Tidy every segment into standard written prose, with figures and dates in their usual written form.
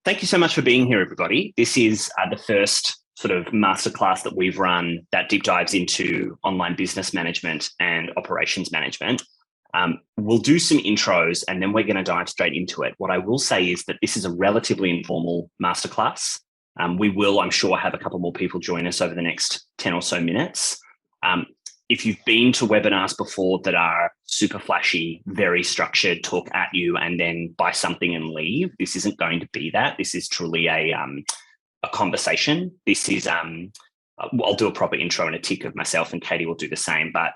Thank you so much for being here, everybody. This is the first sort of masterclass that we've run that deep dives into online business management and operations management. We'll do some intros and then we're going to dive straight into it. What I will say is that this is a relatively informal masterclass. We will, I'm sure, have a couple more people join us over the next 10 or so minutes. If you've been to webinars before that are super flashy, very structured, talk at you and then buy something and leave, this isn't going to be that. This is truly a conversation. This is, I'll do a proper intro and a tick of myself, and Katie will do the same, but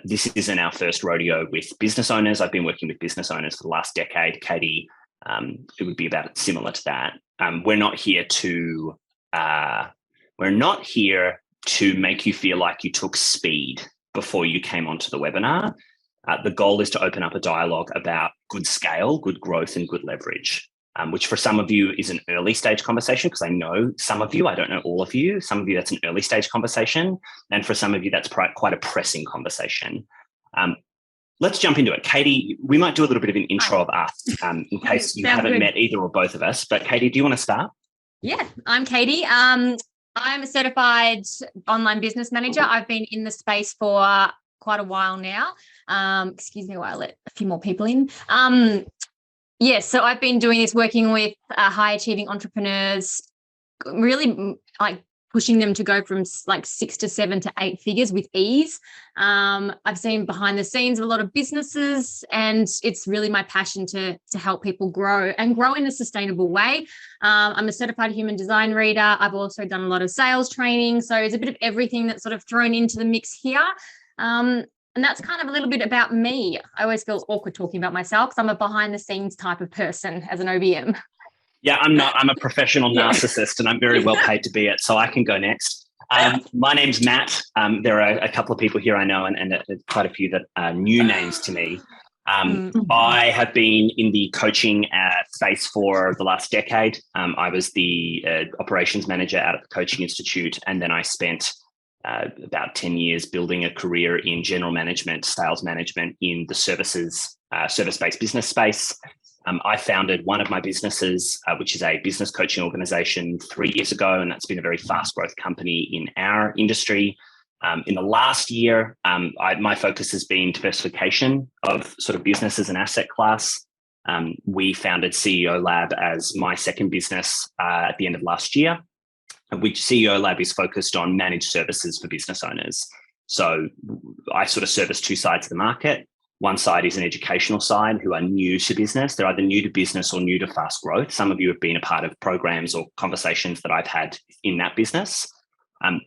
this isn't our first rodeo with business owners. I've been working with business owners for the last decade. Katie, it would be about similar to that. We're not here to make you feel like you took speed before you came onto the webinar. The goal is to open up a dialogue about good scale, good growth, and good leverage, which for some of you is an early stage conversation, because I know some of you, I don't know all of you, some of you that's an early stage conversation. And for some of you, that's quite a pressing conversation. Let's jump into it. Katie, we might do a little bit of an intro of us in case you haven't met either or both of us. But Katie, do you want to start? Yeah, I'm Katie. I'm a certified online business manager. I've been in the space for quite a while now. Excuse me while I let a few more people in. So I've been doing this, working with high achieving entrepreneurs, really like pushing them to go from like 6 to 7 to 8 figures with ease. I've seen behind the scenes of a lot of businesses, and it's really my passion to help people grow in a sustainable way. I'm a certified human design reader. I've also done a lot of sales training. So it's a bit of everything that's sort of thrown into the mix here. And that's kind of a little bit about me. I always feel awkward talking about myself because I'm a behind the scenes type of person as an OBM. Yeah, I'm not. I'm a professional narcissist and I'm very well paid to be it. So I can go next. My name's Matt. There are a couple of people here I know and quite a few that are new names to me. I have been in the coaching space for the last decade. I was the operations manager out at the Coaching Institute, and then I spent about 10 years building a career in general management, sales management in the service-based business space. I founded one of my businesses, which is a business coaching organization 3 years ago, and that's been a very fast growth company in our industry. In the last year, my focus has been diversification of sort of business as an asset class. We founded CEO Lab as my second business at the end of last year, which CEO Lab is focused on managed services for business owners. So I sort of service two sides of the market. One side is an educational side who are new to business. They're either new to business or new to fast growth. Some of you have been a part of programs or conversations that I've had in that business.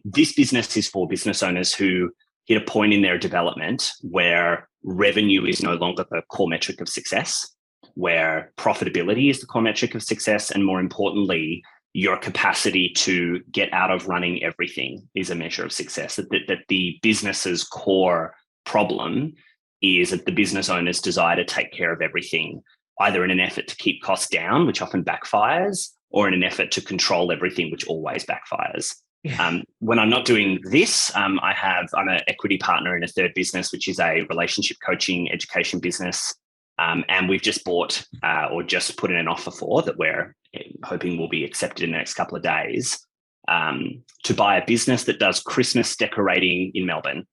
This business is for business owners who hit a point in their development where revenue is no longer the core metric of success, where profitability is the core metric of success, and more importantly, your capacity to get out of running everything is a measure of success. That the business's core problem is that the business owners desire to take care of everything, either in an effort to keep costs down, which often backfires, or in an effort to control everything, which always backfires. Yeah. When I'm not doing this, I'm an equity partner in a third business, which is a relationship coaching education business. And we've just bought or just put in an offer for that we're hoping will be accepted in the next couple of days to buy a business that does Christmas decorating in Melbourne.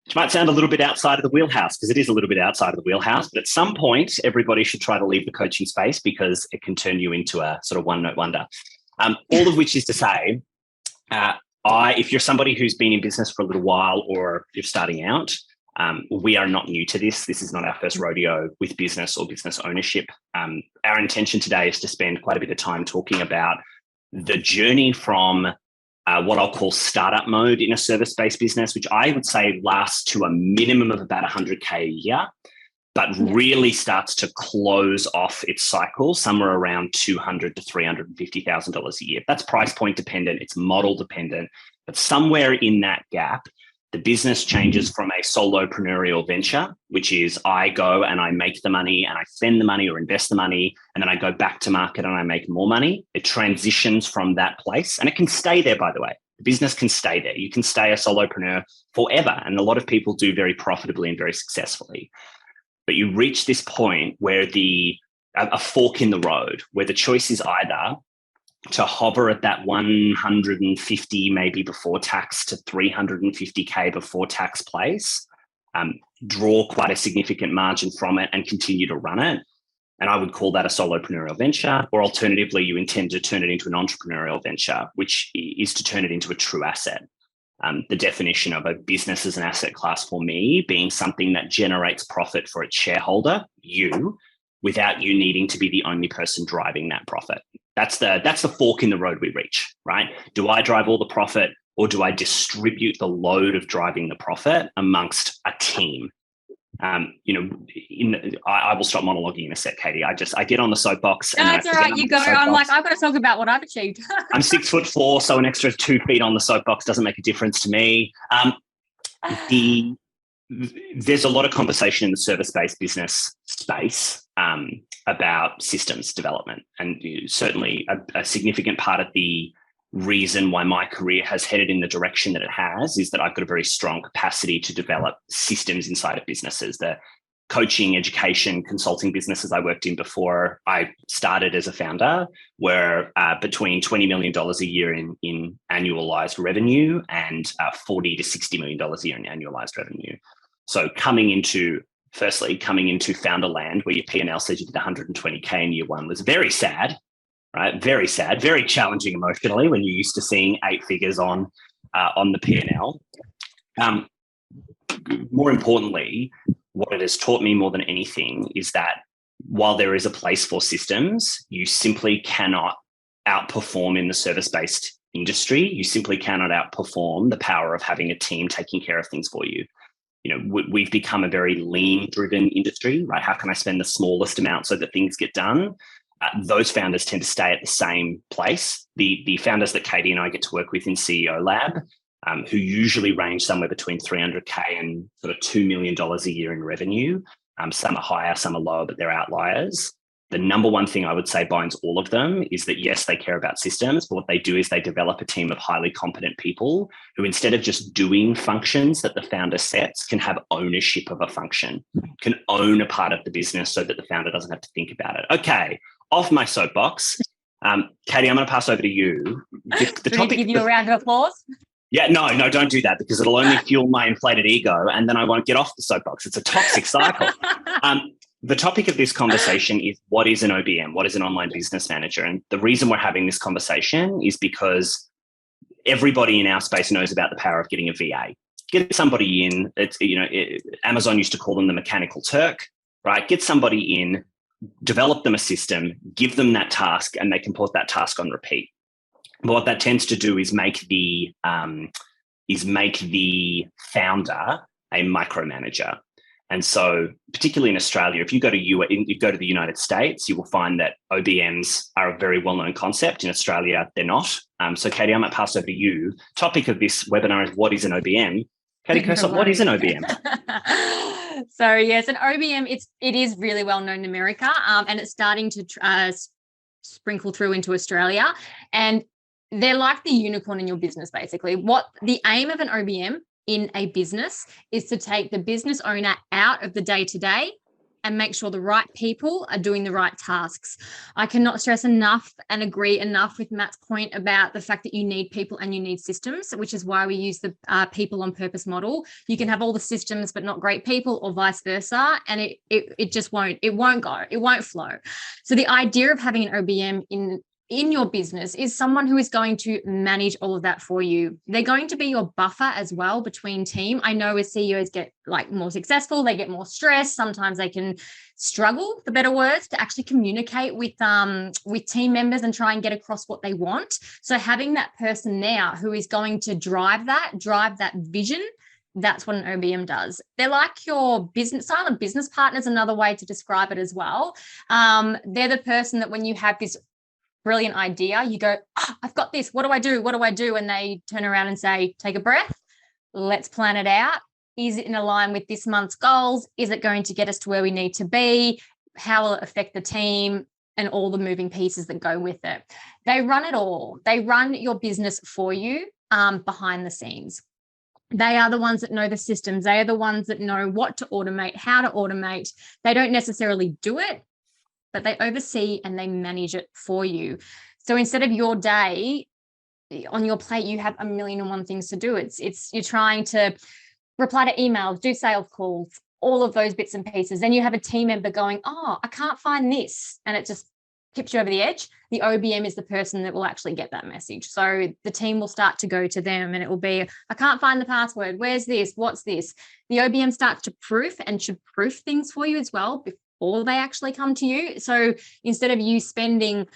Which might sound a little bit outside of the wheelhouse, because it is a little bit outside of the wheelhouse, but at some point, everybody should try to leave the coaching space because it can turn you into a sort of one-note wonder. All of which is to say, if you're somebody who's been in business for a little while or you're starting out, we are not new to this. This is not our first rodeo with business or business ownership. Our intention today is to spend quite a bit of time talking about the journey from what I'll call startup mode in a service-based business, which I would say lasts to a minimum of about 100K a year, but really starts to close off its cycle somewhere around $200,000 to $350,000 a year. That's price point dependent, it's model dependent, but somewhere in that gap, the business changes from a solopreneurial venture, which is I go and I make the money and I spend the money or invest the money, and then I go back to market and I make more money. It transitions from that place, and it can stay there, by the way. The business can stay there. You can stay a solopreneur forever, and a lot of people do very profitably and very successfully. But you reach this point where a fork in the road, where the choice is either to hover at that 150 maybe before tax to 350K before tax place, draw quite a significant margin from it and continue to run it. And I would call that a solopreneur venture, or alternatively, you intend to turn it into an entrepreneurial venture, which is to turn it into a true asset. The definition of a business as an asset class for me being something that generates profit for its shareholder, you, without you needing to be the only person driving that profit. That's the fork in the road we reach, right? Do I drive all the profit, or do I distribute the load of driving the profit amongst a team? I will stop monologuing in a sec, Katie. I get on the soapbox. No, it's all right. You go. I'm like, I've got to talk about what I've achieved. I'm 6'4", so an extra 2 feet on the soapbox doesn't make a difference to me. There's a lot of conversation in the service-based business space about systems development, and certainly a significant part of the reason why my career has headed in the direction that it has is that I've got a very strong capacity to develop systems inside of businesses. The coaching, education, consulting businesses I worked in before I started as a founder were between $20 million a year in annualized revenue and $40 to $60 million a year in annualized revenue. So coming into founder land where your P&L says you did 120K in year one was very sad. Right, very sad, very challenging emotionally when you're used to seeing 8 figures on the P&L. More importantly, what it has taught me more than anything is that while there is a place for systems, you simply cannot outperform in the service-based industry. You simply cannot outperform the power of having a team taking care of things for you. We've become a very lean-driven industry, right? How can I spend the smallest amount so that things get done? Those founders tend to stay at the same place. The founders that Katie and I get to work with in CEO Lab, who usually range somewhere between 300K and sort of $2 million a year in revenue. Some are higher, some are lower, but they're outliers. The number one thing I would say binds all of them is that, yes, they care about systems, but what they do is they develop a team of highly competent people who, instead of just doing functions that the founder sets, can have ownership of a function, can own a part of the business so that the founder doesn't have to think about it. Okay, off my soapbox. Katie, I'm going to pass over to you. The topic, to give you a round of applause? Yeah, no, don't do that, because it'll only fuel my inflated ego and then I won't get off the soapbox. It's a toxic cycle. The topic of this conversation is, what is an OBM? What is an online business manager? And the reason we're having this conversation is because everybody in our space knows about the power of getting a VA. Get somebody in. It's Amazon used to call them the mechanical Turk, right? Get somebody in, develop them a system, give them that task, and they can put that task on repeat. But what that tends to do is make the founder a micromanager. And so, particularly in Australia, if you go to the United States, you will find that OBMs are a very well-known concept. In Australia, they're not. So, Katie, I might pass over to you. Topic of this webinar is, what is an OBM? Katie Kersot, what is an OBM? So, yes, an OBM, it is really well-known in America, and it's starting to sprinkle through into Australia. And they're like the unicorn in your business, basically. What the aim of an OBM in a business is to take the business owner out of the day-to-day and make sure the right people are doing the right tasks. I cannot stress enough and agree enough with Matt's point about the fact that you need people and you need systems, which is why we use the people on purpose model. You can have all the systems but not great people, or vice versa, and it just won't flow. So the idea of having an OBM in your business is someone who is going to manage all of that for you. They're going to be your buffer as well between team. I know as CEOs get more successful, they get more stressed. Sometimes they can struggle, for better words, to actually communicate with team members and try and get across what they want. So having that person there who is going to drive that vision, that's what an OBM does. They're like your silent business partners, another way to describe it as well. They're the person that when you have this brilliant idea, you go, I've got this. What do I do? And they turn around and say, take a breath. Let's plan it out. Is it in line with this month's goals? Is it going to get us to where we need to be? How will it affect the team and all the moving pieces that go with it? They run it all. They run your business for you behind the scenes. They are the ones that know the systems. They are the ones that know what to automate, how to automate. They don't necessarily do it, but they oversee and they manage it for you. So instead of your day on your plate, you have a million and one things to do. It's you're trying to reply to emails, do sales calls, all of those bits and pieces. Then you have a team member going, oh, I can't find this. And it just tips you over the edge. The OBM is the person that will actually get that message. So the team will start to go to them and it will be, I can't find the password. Where's this? What's this? The OBM starts to proof and should proof things for you as well before they actually come to you. So instead of you spending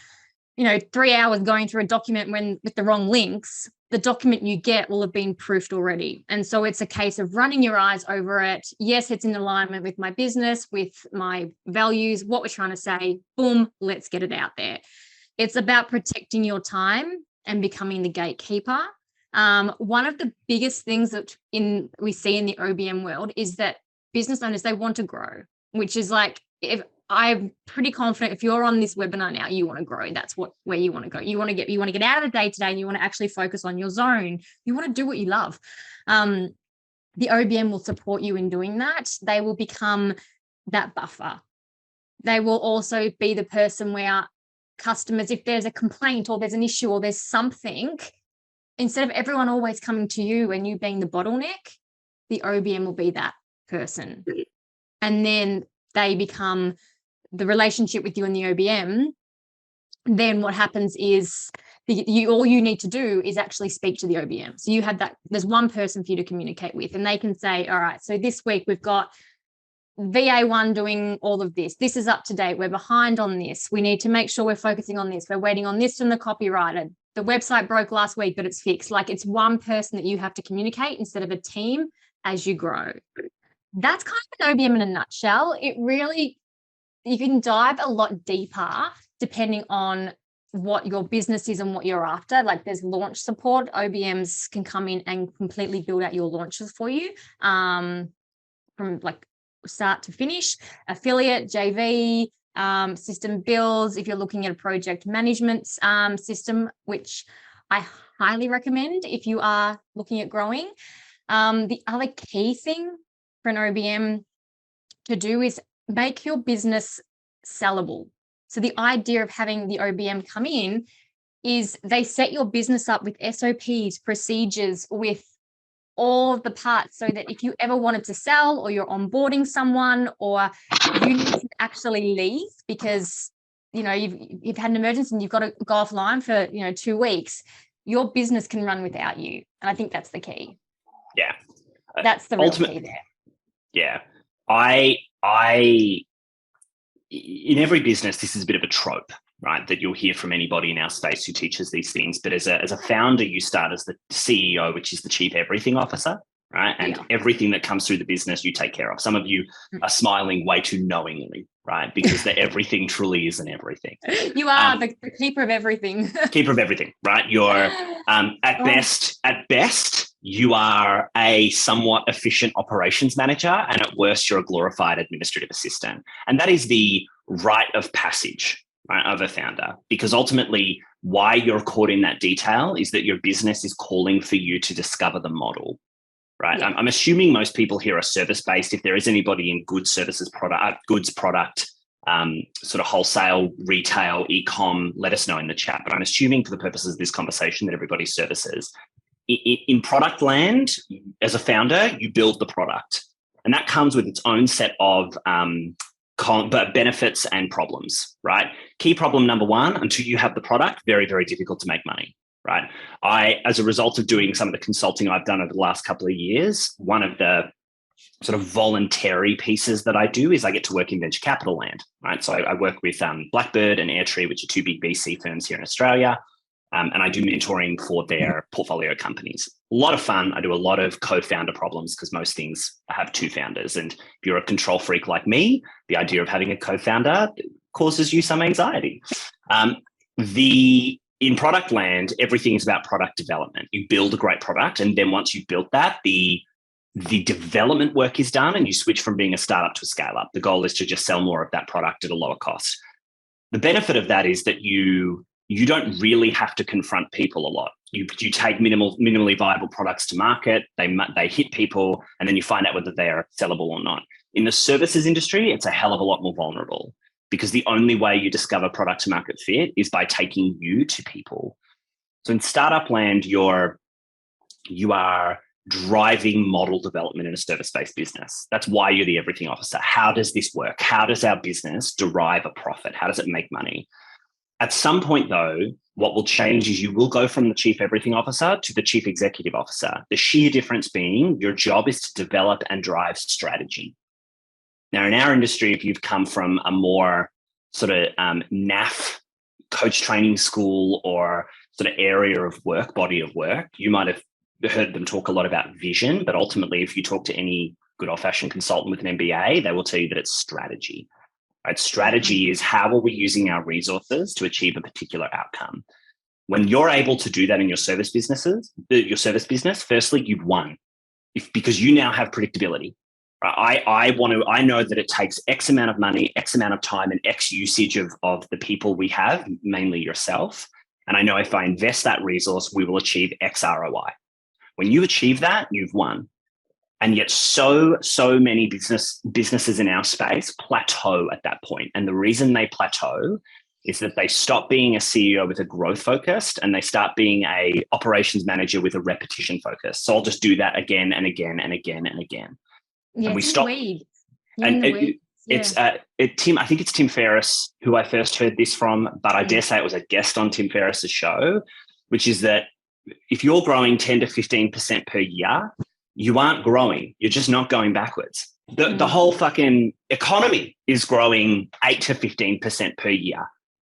3 hours going through a document with the wrong links, the document you get will have been proofed already. And so it's a case of running your eyes over it. Yes, it's in alignment with my business, with my values, what we're trying to say. Boom, let's get it out there. It's about protecting your time and becoming the gatekeeper. One of the biggest things that we see in the OBM world is that business owners, they want to grow, which is like, if I'm pretty confident if you're on this webinar now, you want to grow. That's where you want to go. You want to get out of the day-to-day and you want to actually focus on your zone. You want to do what you love. The OBM will support you in doing that. They will become that buffer. They will also be the person where customers, if there's a complaint or there's an issue or there's something, instead of everyone always coming to you and you being the bottleneck, the OBM will be that person. And then they become the relationship with you and the OBM. Then what happens is all you need to do is actually speak to the OBM. So you have that, there's one person for you to communicate with, and they can say, all right, so this week we've got VA1 doing all of this. This is up to date. We're behind on this. We need to make sure we're focusing on this. We're waiting on this from the copywriter. The website broke last week, but it's fixed. Like, it's one person that you have to communicate instead of a team as you grow. That's kind of an OBM in a nutshell. It really, you can dive a lot deeper depending on what your business is and what you're after. Like, there's launch support. OBMs can come in and completely build out your launches for you, from like start to finish. Affiliate, JV, system builds. If you're looking at a project management system, which I highly recommend if you are looking at growing. The other key thing for an OBM to do is make your business sellable. So the idea of having the OBM come in is they set your business up with SOPs, procedures, with all of the parts, so that if you ever wanted to sell, or you're onboarding someone, or you need to actually leave because you've had an emergency and you've got to go offline for 2 weeks, your business can run without you. And I think that's the key. Yeah, that's the real key there. Yeah, in every business, this is a bit of a trope, right? That you'll hear from anybody in our space who teaches these things. But as a founder, you start as the CEO, which is the chief everything officer, right? And everything that comes through the business, you take care of. Some of you are smiling way too knowingly, right? Because the everything truly isn't everything. You are the keeper of everything. Keeper of everything, right? You're at best, you are a somewhat efficient operations manager, and at worst, you're a glorified administrative assistant. And that is the rite of passage, right, of a founder, because ultimately why you're caught in that detail is that your business is calling for you to discover the model, right? Yeah. I'm assuming most people here are service-based. If there is anybody in goods, services, goods product, sort of wholesale, retail, e-com, let us know in the chat. But I'm assuming for the purposes of this conversation that everybody's services. In product land, as a founder, you build the product, and that comes with its own set of benefits and problems, right? Key problem number one, until you have the product, very, very difficult to make money, right? As a result of doing some of the consulting I've done over the last couple of years, one of the sort of voluntary pieces that I do is I get to work in venture capital land, right? So I work with Blackbird and Airtree, which are two big VC firms here in Australia. And I do mentoring for their portfolio companies. A lot of fun. I do a lot of co-founder problems because most things have two founders. And if you're a control freak like me, the idea of having a co-founder causes you some anxiety. In product land, everything is about product development. You build a great product, and then once you've built that, the development work is done, and you switch from being a startup to a scale-up. The goal is to just sell more of that product at a lower cost. The benefit of that is that you don't really have to confront people a lot. You take minimally viable products to market, they hit people, and then you find out whether they are sellable or not. In the services industry, it's a hell of a lot more vulnerable. because the only way you discover product to market fit is by taking you to people. So in startup land, you are driving model development in a service-based business. That's why you're the everything officer. How does this work? How does our business derive a profit? How does it make money? At some point, though, what will change is you will go from the chief everything officer to the chief executive officer. The sheer difference being your job is to develop and drive strategy. Now, in our industry, if you've come from a more sort of NAF coach training school or sort of area of work, body of work, you might have heard them talk a lot about vision, but ultimately, if you talk to any good old-fashioned consultant with an MBA, they will tell you that it's strategy. Right? Strategy is how are we using our resources to achieve a particular outcome. When you're able to do that in your service business, firstly, you've won because you now have predictability. Right? I know that it takes X amount of money, X amount of time, and X usage of the people we have, mainly yourself. And I know if I invest that resource, we will achieve X ROI. When you achieve that, you've won. And yet so many businesses in our space plateau at that point. And the reason they plateau is that they stop being a CEO with a growth focused and they start being a operations manager with a repetition focus. So I'll just do that again and again and again and again. Yeah, and we stop. It's Tim. I think it's Tim Ferriss who I first heard this from, but I dare say it was a guest on Tim Ferriss's show, which is that if you're growing 10 to 15% per year, you aren't growing. You're just not going backwards. The whole fucking economy is growing 8 to 15% per year.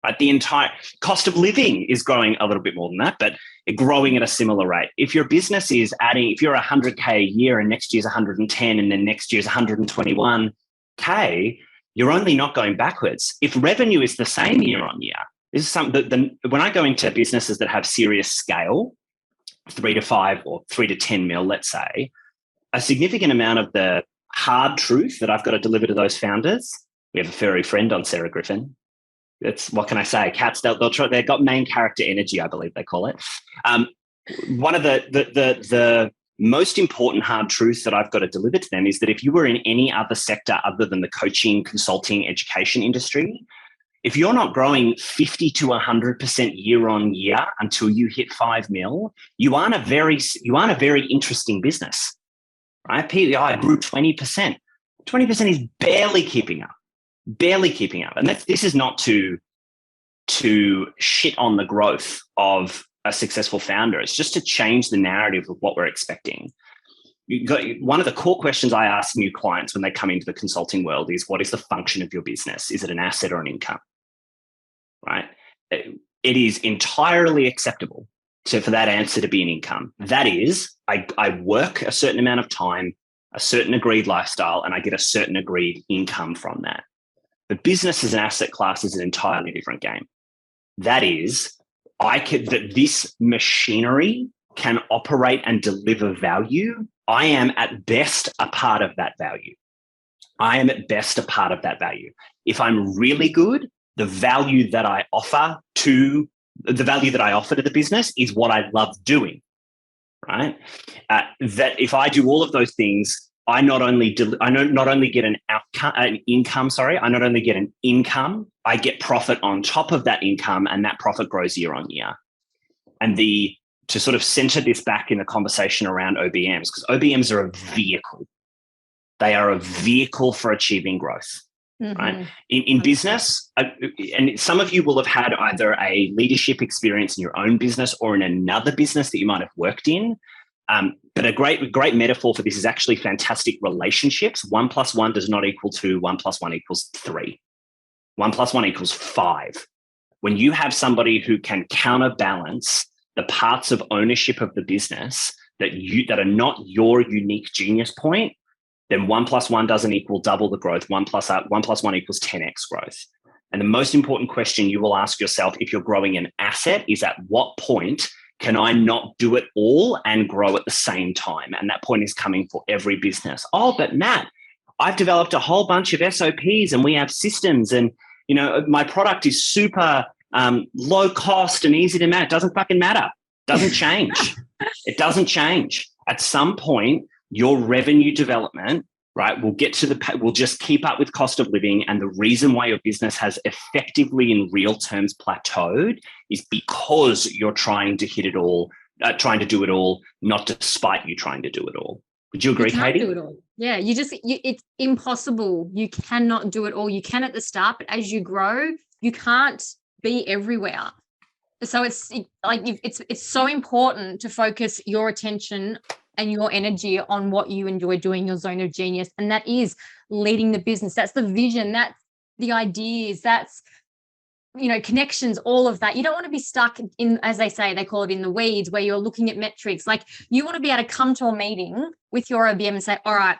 Right? The entire cost of living is growing a little bit more than that, but growing at a similar rate. If your business is adding, if you're 100K a year and next year's 110 and then next year's 121K, you're only not going backwards. If revenue is the same year on year, this is something when I go into businesses that have serious scale, 3 to 5 or 3 to 10 mil, let's say, a significant amount of the hard truth that I've got to deliver to those founders. We have a furry friend on Sarah Griffin. It's, what can I say? Cats, they'll try. They've got main character energy, I believe they call it. One of the most important hard truths that I've got to deliver to them is that if you were in any other sector other than the coaching, consulting, education industry, if you're not growing 50 to 100% year on year until you hit 5 mil, you aren't a very interesting business, right? I grew 20%. 20% is barely keeping up. And this is not to shit on the growth of a successful founder. It's just to change the narrative of what we're expecting. One of the core questions I ask new clients when they come into the consulting world is, what is the function of your business? Is it an asset or an income? Right? It is entirely acceptable for that answer to be an income. That is, I work a certain amount of time, a certain agreed lifestyle, and I get a certain agreed income from that. But business as an asset class is an entirely different game. That is, that this machinery can operate and deliver value. I am at best a part of that value. If I'm really good, the value that I offer to the business is what I love doing, right? That if I do all of those things, I not only get an income, I get profit on top of that income, and that profit grows year on year. And to sort of center this back in the conversation around OBMs, because OBMs are a vehicle. They are a vehicle for achieving growth. Right? In business, and some of you will have had either a leadership experience in your own business or in another business that you might have worked in. But a great metaphor for this is actually fantastic relationships. 1 + 1 does not equal 2. 1 + 1 = 3. 1 + 1 = 5. When you have somebody who can counterbalance the parts of ownership of the business that are not your unique genius point, then 1 + 1 doesn't equal double the growth. 1 + 1 = 10x growth. And the most important question you will ask yourself if you're growing an asset is, at what point can I not do it all and grow at the same time? And that point is coming for every business. Oh, but Matt, I've developed a whole bunch of SOPs and we have systems, and my product is super low cost and easy to manage. Doesn't fucking matter. Doesn't change. It doesn't change. At some point, your revenue development right? We'll just keep up with cost of living. And the reason why your business has effectively in real terms plateaued is because you're trying to hit it all, trying to do it all, not despite you trying to do it all. Would you agree, You can't Katie? do it all. Yeah, it's impossible. You cannot do it all. You can at the start, but as you grow, you can't be everywhere. So it's so important to focus your attention and your energy on what you enjoy doing, your zone of genius. And that is leading the business. That's the vision. That's the ideas. That's, connections, all of that. You don't want to be stuck in, as they say, they call it in the weeds, where you're looking at metrics. Like, you want to be able to come to a meeting with your OBM and say, all right,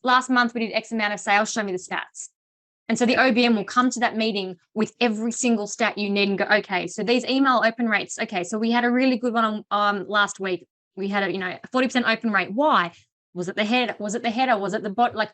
last month we did X amount of sales, show me the stats. And so the OBM will come to that meeting with every single stat you need and go, okay, so these email open rates. Okay, so we had a really good one on last week. We had a 40% open rate. Why? Was it the header? Was it the bot? Like,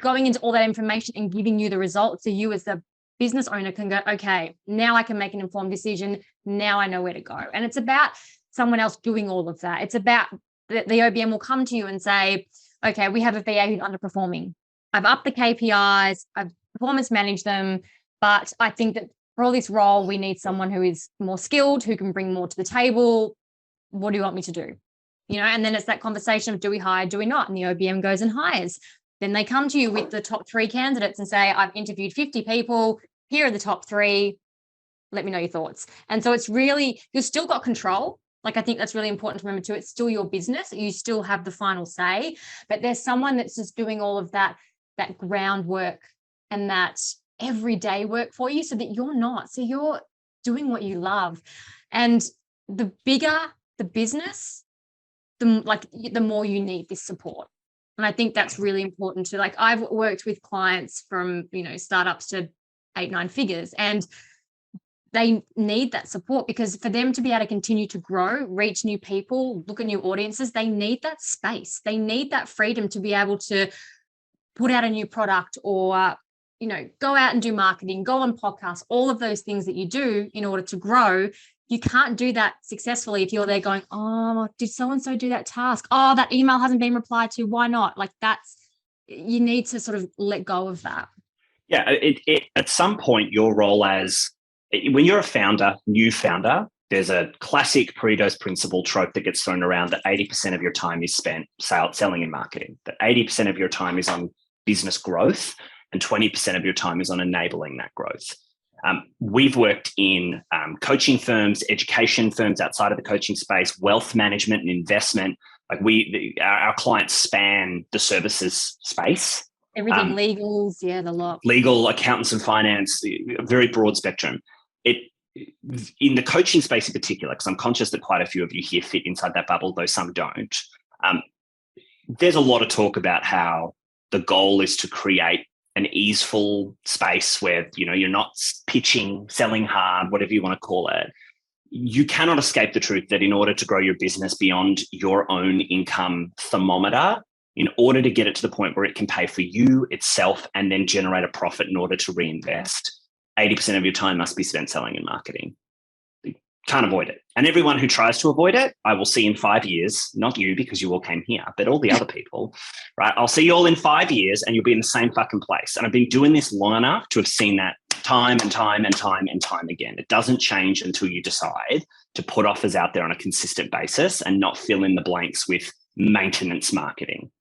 going into all that information and giving you the results, so you as the business owner can go, okay, now I can make an informed decision. Now I know where to go. And it's about someone else doing all of that. It's about the OBM will come to you and say, okay, we have a VA who's underperforming. I've upped the KPIs, I've performance managed them, but I think that for this role, we need someone who is more skilled, who can bring more to the table. What do you want me to do? And then it's that conversation of, do we hire, do we not? And the OBM goes and hires. Then they come to you with the top 3 candidates and say, I've interviewed 50 people. Here are the top 3. Let me know your thoughts. And so it's really, you've still got control. Like, I think that's really important to remember too. It's still your business. You still have the final say, but there's someone that's just doing all of that groundwork and that everyday work for you, so that you're not. So you're doing what you love. And the bigger the business, the more you need this support. And I think that's really important too. Like, I've worked with clients from, startups to 8-9 figures, and they need that support, because for them to be able to continue to grow, reach new people, look at new audiences, they need that space. They need that freedom to be able to put out a new product, or, go out and do marketing, go on podcasts, all of those things that you do in order to grow. You can't do that successfully if you're there going, oh, did so-and-so do that task? Oh, that email hasn't been replied to. Why not? Like, you need to sort of let go of that. Yeah. At some point, your role when you're a new founder, there's a classic Pareto's principle trope that gets thrown around, that 80% of your time is spent selling and marketing, that 80% of your time is on business growth and 20% of your time is on enabling that growth. We've worked in coaching firms, education firms outside of the coaching space, wealth management and investment. Like, our clients span the services space. Everything, legals, the lot. Legal, accountants and finance, a very broad spectrum. In the coaching space in particular, because I'm conscious that quite a few of you here fit inside that bubble, though some don't, there's a lot of talk about how the goal is to create an easeful space where, you're not pitching, selling hard, whatever you want to call it. You cannot escape the truth that in order to grow your business beyond your own income thermometer, in order to get it to the point where it can pay for you, itself, and then generate a profit in order to reinvest, 80% of your time must be spent selling and marketing. You can't avoid it. And everyone who tries to avoid it, I will see in 5 years, not you because you all came here, but all the other people, right? I'll see you all in 5 years and you'll be in the same fucking place. And I've been doing this long enough to have seen that time and time and time and time again. It doesn't change until you decide to put offers out there on a consistent basis and not fill in the blanks with maintenance marketing.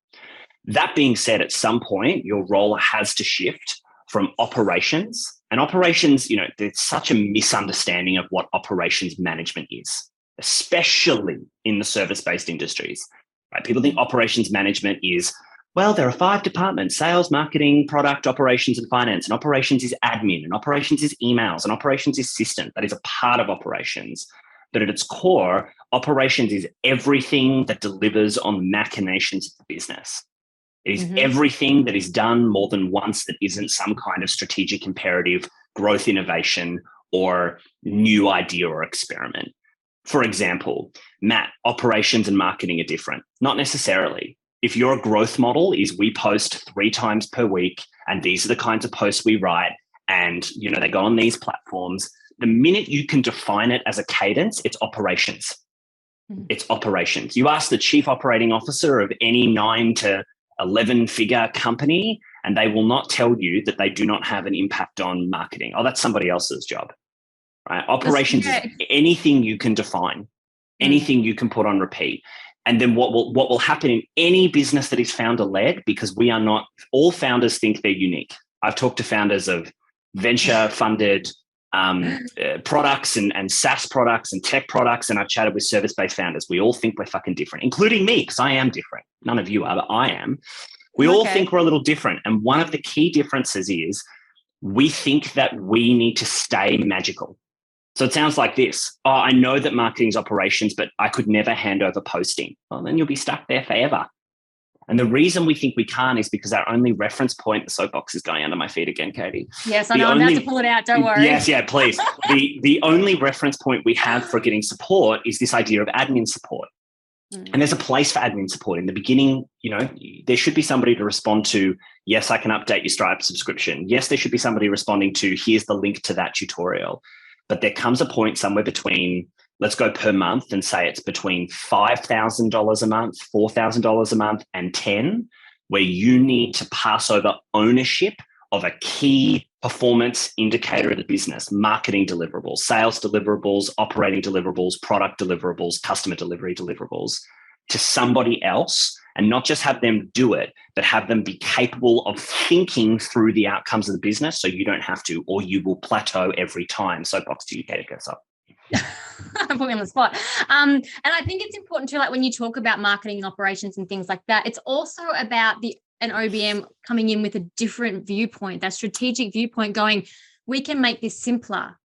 That being said, at some point, your role has to shift from operations. And operations, there's such a misunderstanding of what operations management is, especially in the service-based industries. Right? People think operations management is, well, there are 5 departments: sales, marketing, product, operations, and finance. And operations is admin, and operations is emails, and operations is system. That is a part of operations. But at its core, operations is everything that delivers on the machinations of the business. It is everything that is done more than once that isn't some kind of strategic imperative, growth, innovation, or new idea or experiment. For example, Matt, operations and marketing are different. Not necessarily. If your growth model is we post 3 times per week and these are the kinds of posts we write and they go on these platforms, the minute you can define it as a cadence, it's operations. It's operations. You ask the chief operating officer of any 9 to 11-figure company, and they will not tell you that they do not have an impact on marketing. Oh, that's somebody else's job, right? Operations is anything you can define, anything you can put on repeat. And then what will happen in any business that is founder-led, because we are not, all founders think they're unique. I've talked to founders of venture-funded products and SaaS products and tech products, and I've chatted with service-based founders. We all think we're fucking different, including me, because I am different. None of you are, but I am. We all think we're a little different. And one of the key differences is we think that we need to stay magical. So it sounds like this. Oh, I know that marketing is operations, but I could never hand over posting. Well, then you'll be stuck there forever. And the reason we think we can't is because our only reference point, the soapbox is going under my feet again, Katie. Yes, I know. I'm about to pull it out. Don't worry. Yes, yeah, please. The only reference point we have for getting support is this idea of admin support. And there's a place for admin support. In the beginning, there should be somebody to respond to, yes, I can update your Stripe subscription. Yes, there should be somebody responding to, here's the link to that tutorial. But there comes a point somewhere between, let's go per month and say it's between $5,000 a month, $4,000 a month, and 10, where you need to pass over ownership of a key performance indicator of the business: marketing deliverables, sales deliverables, operating deliverables, product deliverables, customer delivery deliverables, to somebody else, and not just have them do it, but have them be capable of thinking through the outcomes of the business, so you don't have to, or you will plateau every time. Soapbox to you, Katie, goes up. Put me on the spot. And I think it's important too, like when you talk about marketing and operations and things like that, it's also about an OBM coming in with a different viewpoint, that strategic viewpoint, going, we can make this simpler.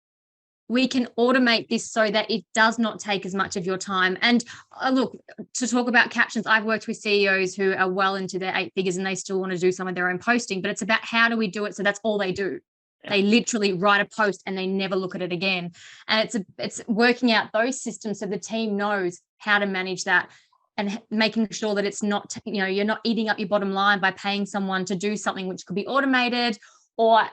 We can automate this so that it does not take as much of your time. And look, to talk about captions, I've worked with CEOs who are well into their 8 figures and they still want to do some of their own posting, but it's about how do we do it so that's all they do. Yeah. They literally write a post and they never look at it again. And it's working out those systems so the team knows how to manage that, and making sure that it's not, you're not eating up your bottom line by paying someone to do something which could be automated, or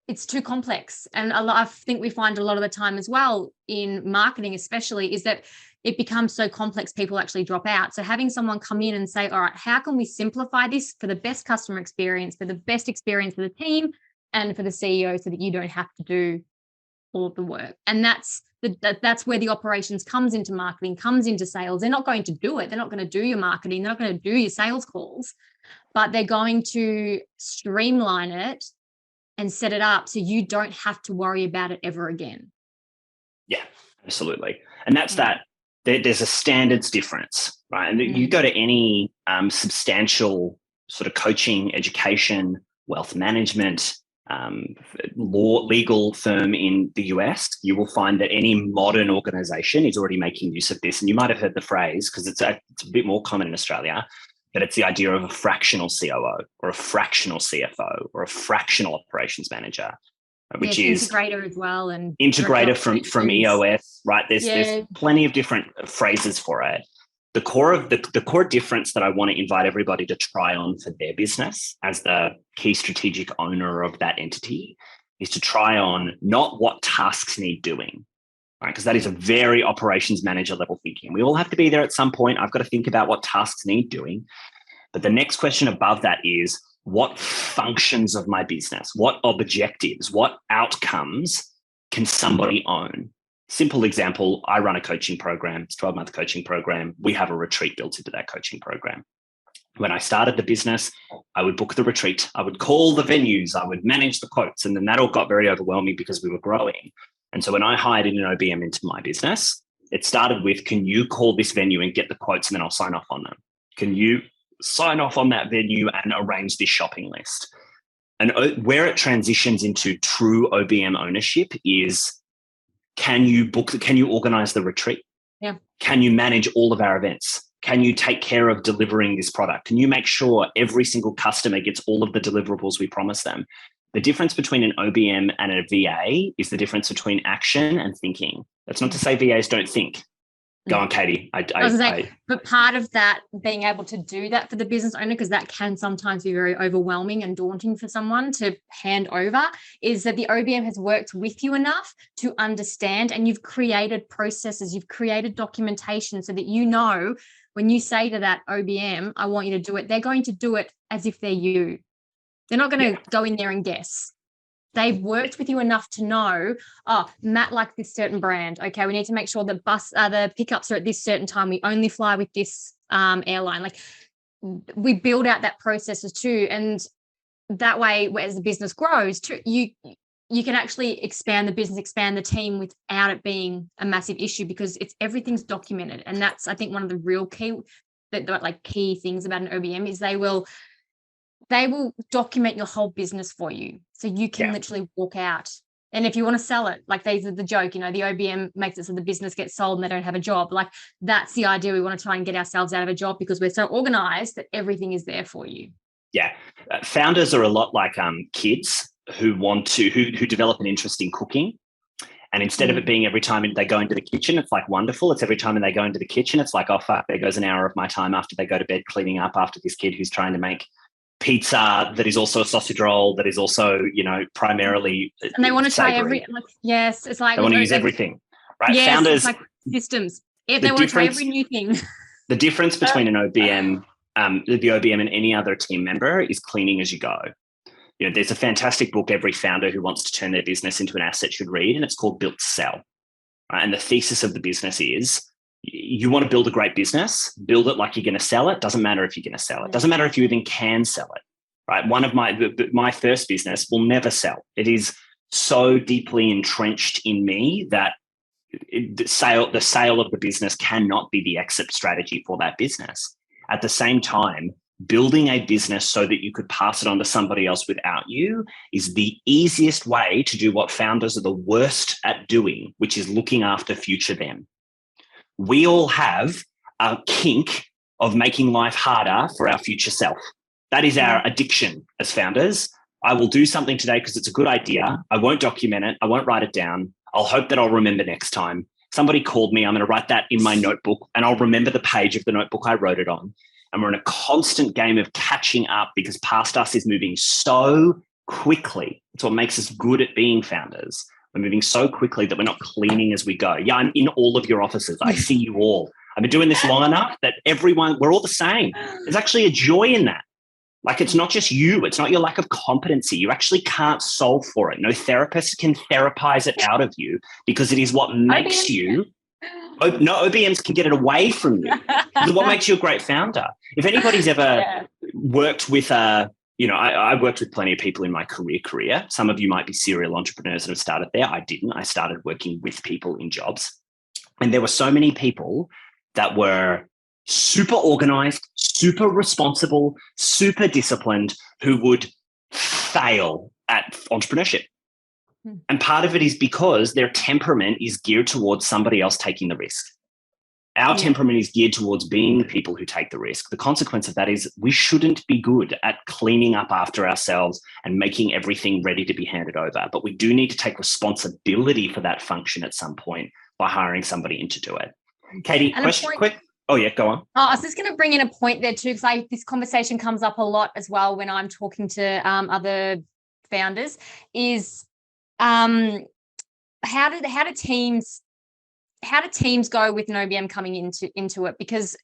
it's too complex. And I think we find a lot of the time as well in marketing, especially, is that it becomes so complex, people actually drop out. So having someone come in and say, all right, how can we simplify this for the best customer experience, for the best experience for the team and for the CEO, so that you don't have to do all of the work? And that's where the operations comes into marketing, comes into sales. They're not going to do it. They're not going to do your marketing. They're not going to do your sales calls, but they're going to streamline it and set it up so you don't have to worry about it ever again. Yeah, absolutely. And that's that. There's a standards difference, right? And you go to any substantial sort of coaching, education, wealth management, legal firm in the US, you will find that any modern organization is already making use of this. And you might have heard the phrase, because it's a bit more common in Australia, but it's the idea of a fractional COO or a fractional CFO or a fractional operations manager, which is integrator as well. And integrator from EOS, right? There's plenty of different phrases for it. The core difference that I want to invite everybody to try on for their business as the key strategic owner of that entity is to try on not what tasks need doing, right? Because that is a very operations manager level thinking. We all have to be there at some point. I've got to think about what tasks need doing. But the next question above that is, what functions of my business, what objectives, what outcomes can somebody own? Simple example, I run a coaching program. It's a 12-month coaching program. We have a retreat built into that coaching program. When I started the business, I would book the retreat. I would call the venues. I would manage the quotes. And then that all got very overwhelming because we were growing. And so when I hired an OBM into my business, it started with, can you call this venue and get the quotes and then I'll sign off on them? Can you sign off on that venue and arrange this shopping list? And where it transitions into true OBM ownership is, can you organize the retreat? Yeah. Can you manage all of our events? Can you take care of delivering this product? Can you make sure every single customer gets all of the deliverables we promise them? The difference between an OBM and a VA is the difference between action and thinking. That's not to say VAs don't think. Go on, Katie. But part of that, being able to do that for the business owner, because that can sometimes be very overwhelming and daunting for someone to hand over, is that the OBM has worked with you enough to understand, and you've created processes, you've created documentation so that you know when you say to that OBM, I want you to do it, they're going to do it as if they're you. They're not going to go in there and guess. They've worked with you enough to know, oh, Matt likes this certain brand. Okay, we need to make sure the pickups are at this certain time. We only fly with this airline. Like, we build out that processes too, and that way, as the business grows, too, you can actually expand the business, expand the team without it being a massive issue, because everything's documented, and that's, I think, one of the real key things about an OBM is they will document your whole business for you. So you can literally walk out. And if you want to sell it, like these are the joke, the OBM makes it so the business gets sold and they don't have a job. Like, that's the idea. We want to try and get ourselves out of a job because we're so organized that everything is there for you. Yeah. Founders are a lot like kids who who develop an interest in cooking. And instead of it being every time they go into the kitchen, it's like wonderful. It's every time they go into the kitchen, it's like, oh, fuck, there goes an hour of my time after they go to bed cleaning up after this kid who's trying to make pizza that is also a sausage roll that is also, primarily, and they want to try yes, it's like they want to use everything, right? Yes, Founders, it's like systems. If they want to try every new thing. The difference between an OBM, the OBM and any other team member is cleaning as you go. There's a fantastic book every founder who wants to turn their business into an asset should read, and it's called Built to Sell. Right? And the thesis of the business is, you want to build a great business, build it like you're going to sell it. Doesn't matter if you're going to sell it. Doesn't matter if you even can sell it, right? One of my first business will never sell. It is so deeply entrenched in me that the sale of the business cannot be the exit strategy for that business. At the same time, building a business so that you could pass it on to somebody else without you is the easiest way to do what founders are the worst at doing, which is looking after future them. We all have a kink of making life harder for our future self. That is our addiction as founders. I will do something today because it's a good idea. I won't document it. I won't write it down. I'll hope that I'll remember next time. Somebody called me. I'm going to write that in my notebook, and I'll remember the page of the notebook I wrote it on. And we're in a constant game of catching up because past us is moving so quickly. It's what makes us good at being founders. We're moving so quickly that we're not cleaning as we go. Yeah, I'm in all of your offices. I see you all. I've been doing this long enough that we're all the same. There's actually a joy in that. Like, it's not just you. It's not your lack of competency. You actually can't solve for it. No therapist can therapize it out of you because it is what makes you. No OBMs can get it away from you. It's what makes you a great founder. If anybody's ever worked with I worked with plenty of people in my career. Some of you might be serial entrepreneurs that have started there. I didn't. I started working with people in jobs. And there were so many people that were super organized, super responsible, super disciplined, who would fail at entrepreneurship. And part of it is because their temperament is geared towards somebody else taking the risk. Our temperament is geared towards being the people who take the risk. The consequence of that is we shouldn't be good at cleaning up after ourselves and making everything ready to be handed over. But we do need to take responsibility for that function at some point by hiring somebody in to do it. Katie, quick. Oh, yeah, go on. Oh, I was just going to bring in a point there too, because this conversation comes up a lot as well when I'm talking to other founders, is how do teams go with an OBM coming into it? Because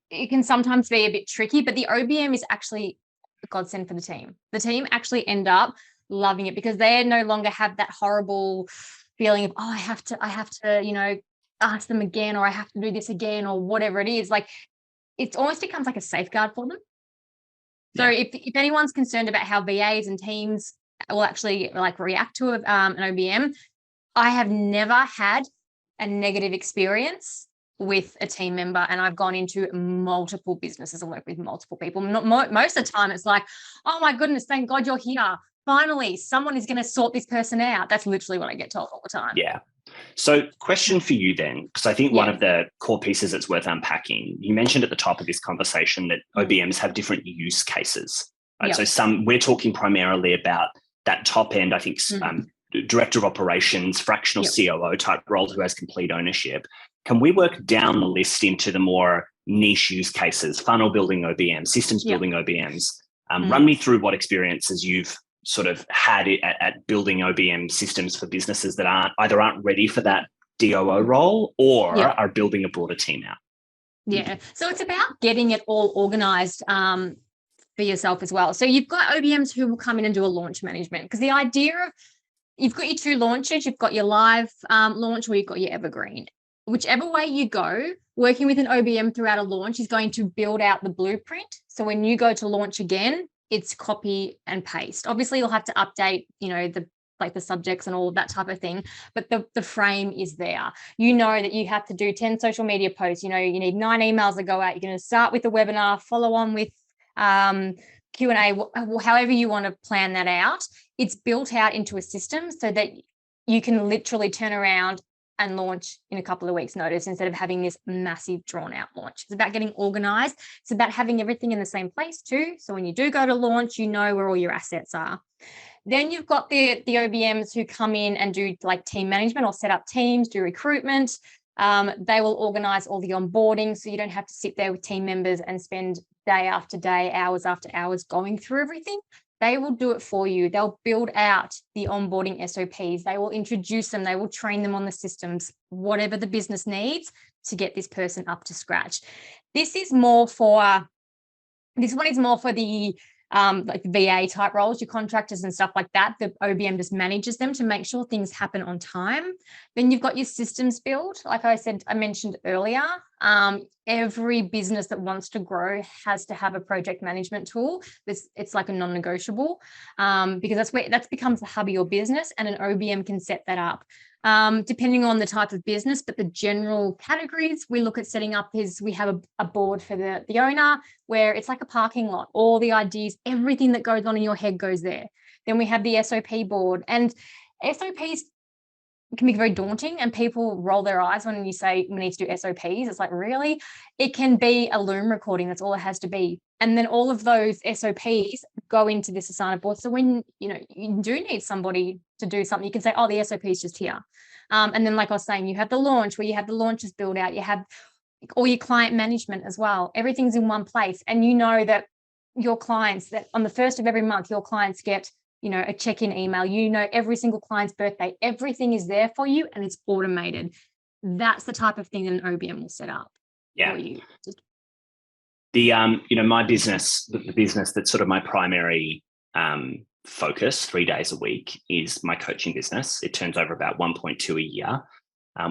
it can sometimes be a bit tricky, but the OBM is actually a godsend for the team. The team actually end up loving it because they no longer have that horrible feeling of, oh, I have to, ask them again, or I have to do this again, or whatever it is. Like, it almost becomes like a safeguard for them. So if anyone's concerned about how VAs and teams will actually react to an OBM, I have never had a negative experience with a team member, and I've gone into multiple businesses and worked with multiple people. Most of the time it's like, oh my goodness, thank God you're here. Finally, someone is going to sort this person out. That's literally what I get told all the time. Yeah. So question for you then, because I think one of the core pieces that's worth unpacking, you mentioned at the top of this conversation that OBMs have different use cases. Right? So we're talking primarily about that top end, I think, director of operations, fractional Yep. COO type role who has complete ownership. Can we work down the list into the more niche use cases, funnel building OBM, systems Yep. building OBMs? Run me through what experiences you've sort of had at building OBM systems for businesses that aren't ready for that DOO role or Yep. are building a broader team out. Yeah. So it's about getting it all organized for yourself as well. So you've got OBMs who will come in and do a launch management, because the idea of you've got your two launches, you've got your live launch, or you've got your evergreen. Whichever way you go, working with an OBM throughout a launch is going to build out the blueprint. So when you go to launch again, it's copy and paste. Obviously, you'll have to update, the subjects and all of that type of thing, but the frame is there. You know that you have to do 10 social media posts. You need 9 emails that go out. You're going to start with a webinar, follow on with Q&A, however you want to plan that out. It's built out into a system so that you can literally turn around and launch in a couple of weeks' notice instead of having this massive drawn out launch. It's about getting organized. It's about having everything in the same place too. So when you do go to launch, you know where all your assets are. Then you've got the OBMs who come in and do like team management or set up teams, do recruitment. They will organize all the onboarding, so you don't have to sit there with team members and spend day after day, hours after hours going through everything. They will do it for you. They'll build out the onboarding SOPs. They will introduce them. They will train them on the systems, whatever the business needs to get this person up to scratch. This one is more for the like the VA type roles, your contractors and stuff like that. The OBM just manages them to make sure things happen on time. Then you've got your systems build. Like I mentioned earlier, every business that wants to grow has to have a project management tool. It's like a non-negotiable because that becomes the hub of your business, and an OBM can set that up. Depending on the type of business, but the general categories we look at setting up is we have a board for the owner where it's like a parking lot. All the ideas, everything that goes on in your head goes there. Then we have the SOP board, and SOPs can be very daunting, and people roll their eyes when you say we need to do SOPs. It's like, really? It can be a Loom recording. That's all it has to be. And then all of those SOPs go into this Asana board. So when you do need somebody to do something, you can say, oh, the SOP is just here. And then, like I was saying, you have the launch where you have the launches build out. You have all your client management as well. Everything's in one place. And you know that your clients, that on the first of every month, your clients get a check-in email, every single client's birthday, everything is there for you and it's automated. That's the type of thing that an OBM will set up for you. My business, the business that's sort of my primary focus 3 days a week is my coaching business. It turns over about 1.2 a year.